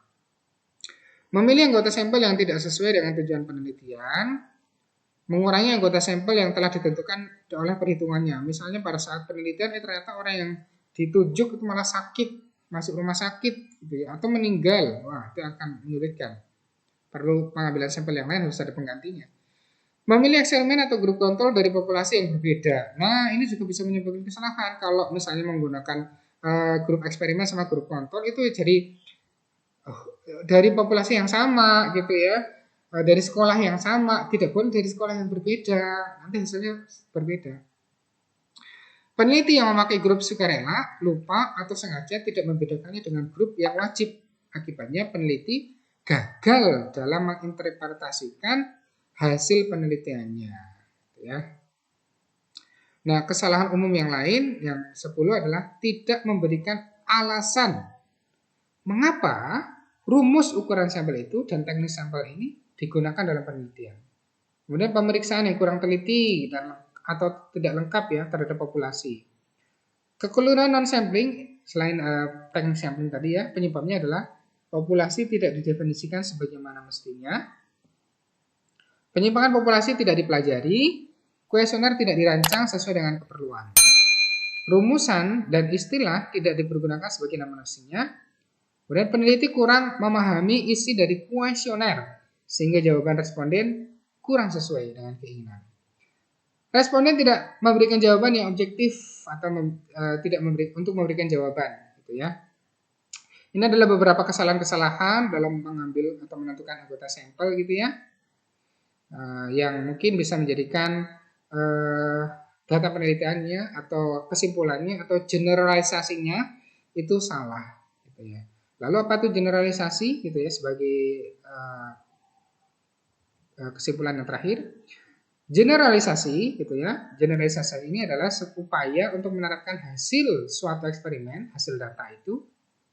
Memilih anggota sampel yang tidak sesuai dengan tujuan penelitian, mengurangi anggota sampel yang telah ditentukan oleh perhitungannya. Misalnya pada saat penelitian ternyata orang yang ditujuk itu malah sakit, masuk rumah sakit gitu ya, atau meninggal. Wah, itu akan menyulitkan. Perlu pengambilan sampel yang lain, harus ada penggantinya. Memilih ekselmen atau grup kontrol dari populasi yang berbeda. Nah, ini juga bisa menyebabkan kesalahan kalau misalnya menggunakan grup eksperimen sama grup kontrol itu jadi dari populasi yang sama gitu ya, dari sekolah yang sama, tidak boleh dari sekolah yang berbeda, nanti hasilnya berbeda. Peneliti yang memakai grup sukarela lupa atau sengaja tidak membedakannya dengan grup yang wajib. Akibatnya peneliti gagal dalam menginterpretasikan hasil penelitiannya. Ya. Nah, kesalahan umum yang lain, yang 10 adalah tidak memberikan alasan mengapa rumus ukuran sampel itu dan teknis sampel ini digunakan dalam penelitian. Kemudian pemeriksaan yang kurang teliti dan atau tidak lengkap ya terhadap populasi. Kekeliruan non-sampling selain teknik sampling tadi ya, penyebabnya adalah populasi tidak didefinisikan sebagaimana mestinya, penyimpangan populasi tidak dipelajari, kuesioner tidak dirancang sesuai dengan keperluan, rumusan dan istilah tidak dipergunakan sebagaimana mestinya, kemudian peneliti kurang memahami isi dari kuesioner sehingga jawaban responden kurang sesuai dengan keinginan. Responden tidak memberikan jawaban yang objektif atau tidak memberikan jawaban, gitu ya. Ini adalah beberapa kesalahan-kesalahan dalam mengambil atau menentukan anggota sampel, gitu ya, yang mungkin bisa menjadikan data penelitiannya atau kesimpulannya atau generalisasinya itu salah, gitu ya. Lalu apa itu generalisasi, gitu ya, sebagai kesimpulan yang terakhir. Generalisasi, gitu ya. Generalisasi ini adalah upaya untuk menerapkan hasil suatu eksperimen, hasil data itu,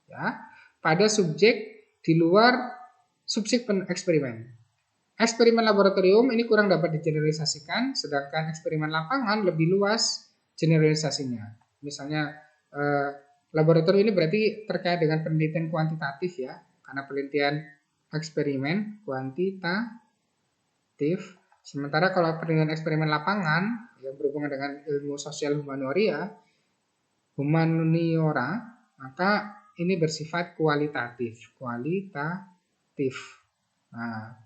ya, pada subjek di luar subjek eksperimen. Eksperimen laboratorium ini kurang dapat digeneralisasikan, sedangkan eksperimen lapangan lebih luas generalisasinya. Misalnya laboratorium ini berarti terkait dengan penelitian kuantitatif ya, karena penelitian eksperimen kuantitatif. Sementara kalau penelitian eksperimen lapangan yang berhubungan dengan ilmu sosial humaniora, maka ini bersifat kualitatif. Nah,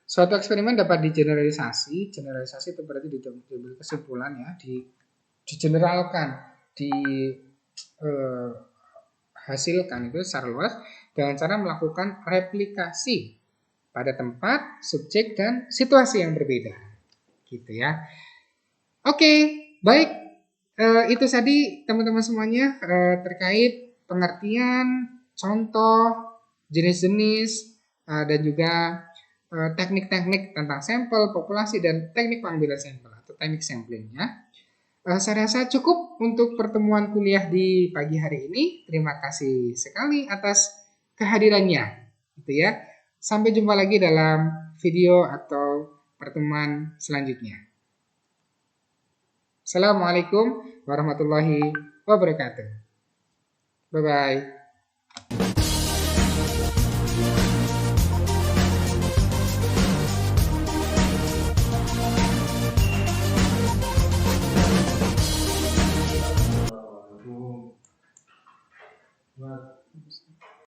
suatu eksperimen dapat digeneralisasi. Generalisasi itu berarti diambil kesimpulan ya, digeneralkan, dihasilkan itu secara luas dengan cara melakukan replikasi pada tempat, subjek, dan situasi yang berbeda, gitu ya. Oke, baik, itu tadi teman-teman semuanya terkait pengertian, contoh, jenis-jenis, dan juga teknik-teknik tentang sampel, populasi, dan teknik pengambilan sampel atau teknik sampling ya. Saya rasa cukup untuk pertemuan kuliah di pagi hari ini. Terima kasih sekali atas kehadirannya, gitu ya. Sampai jumpa lagi dalam video atau pertemuan selanjutnya. Assalamualaikum warahmatullahi wabarakatuh. Bye-bye.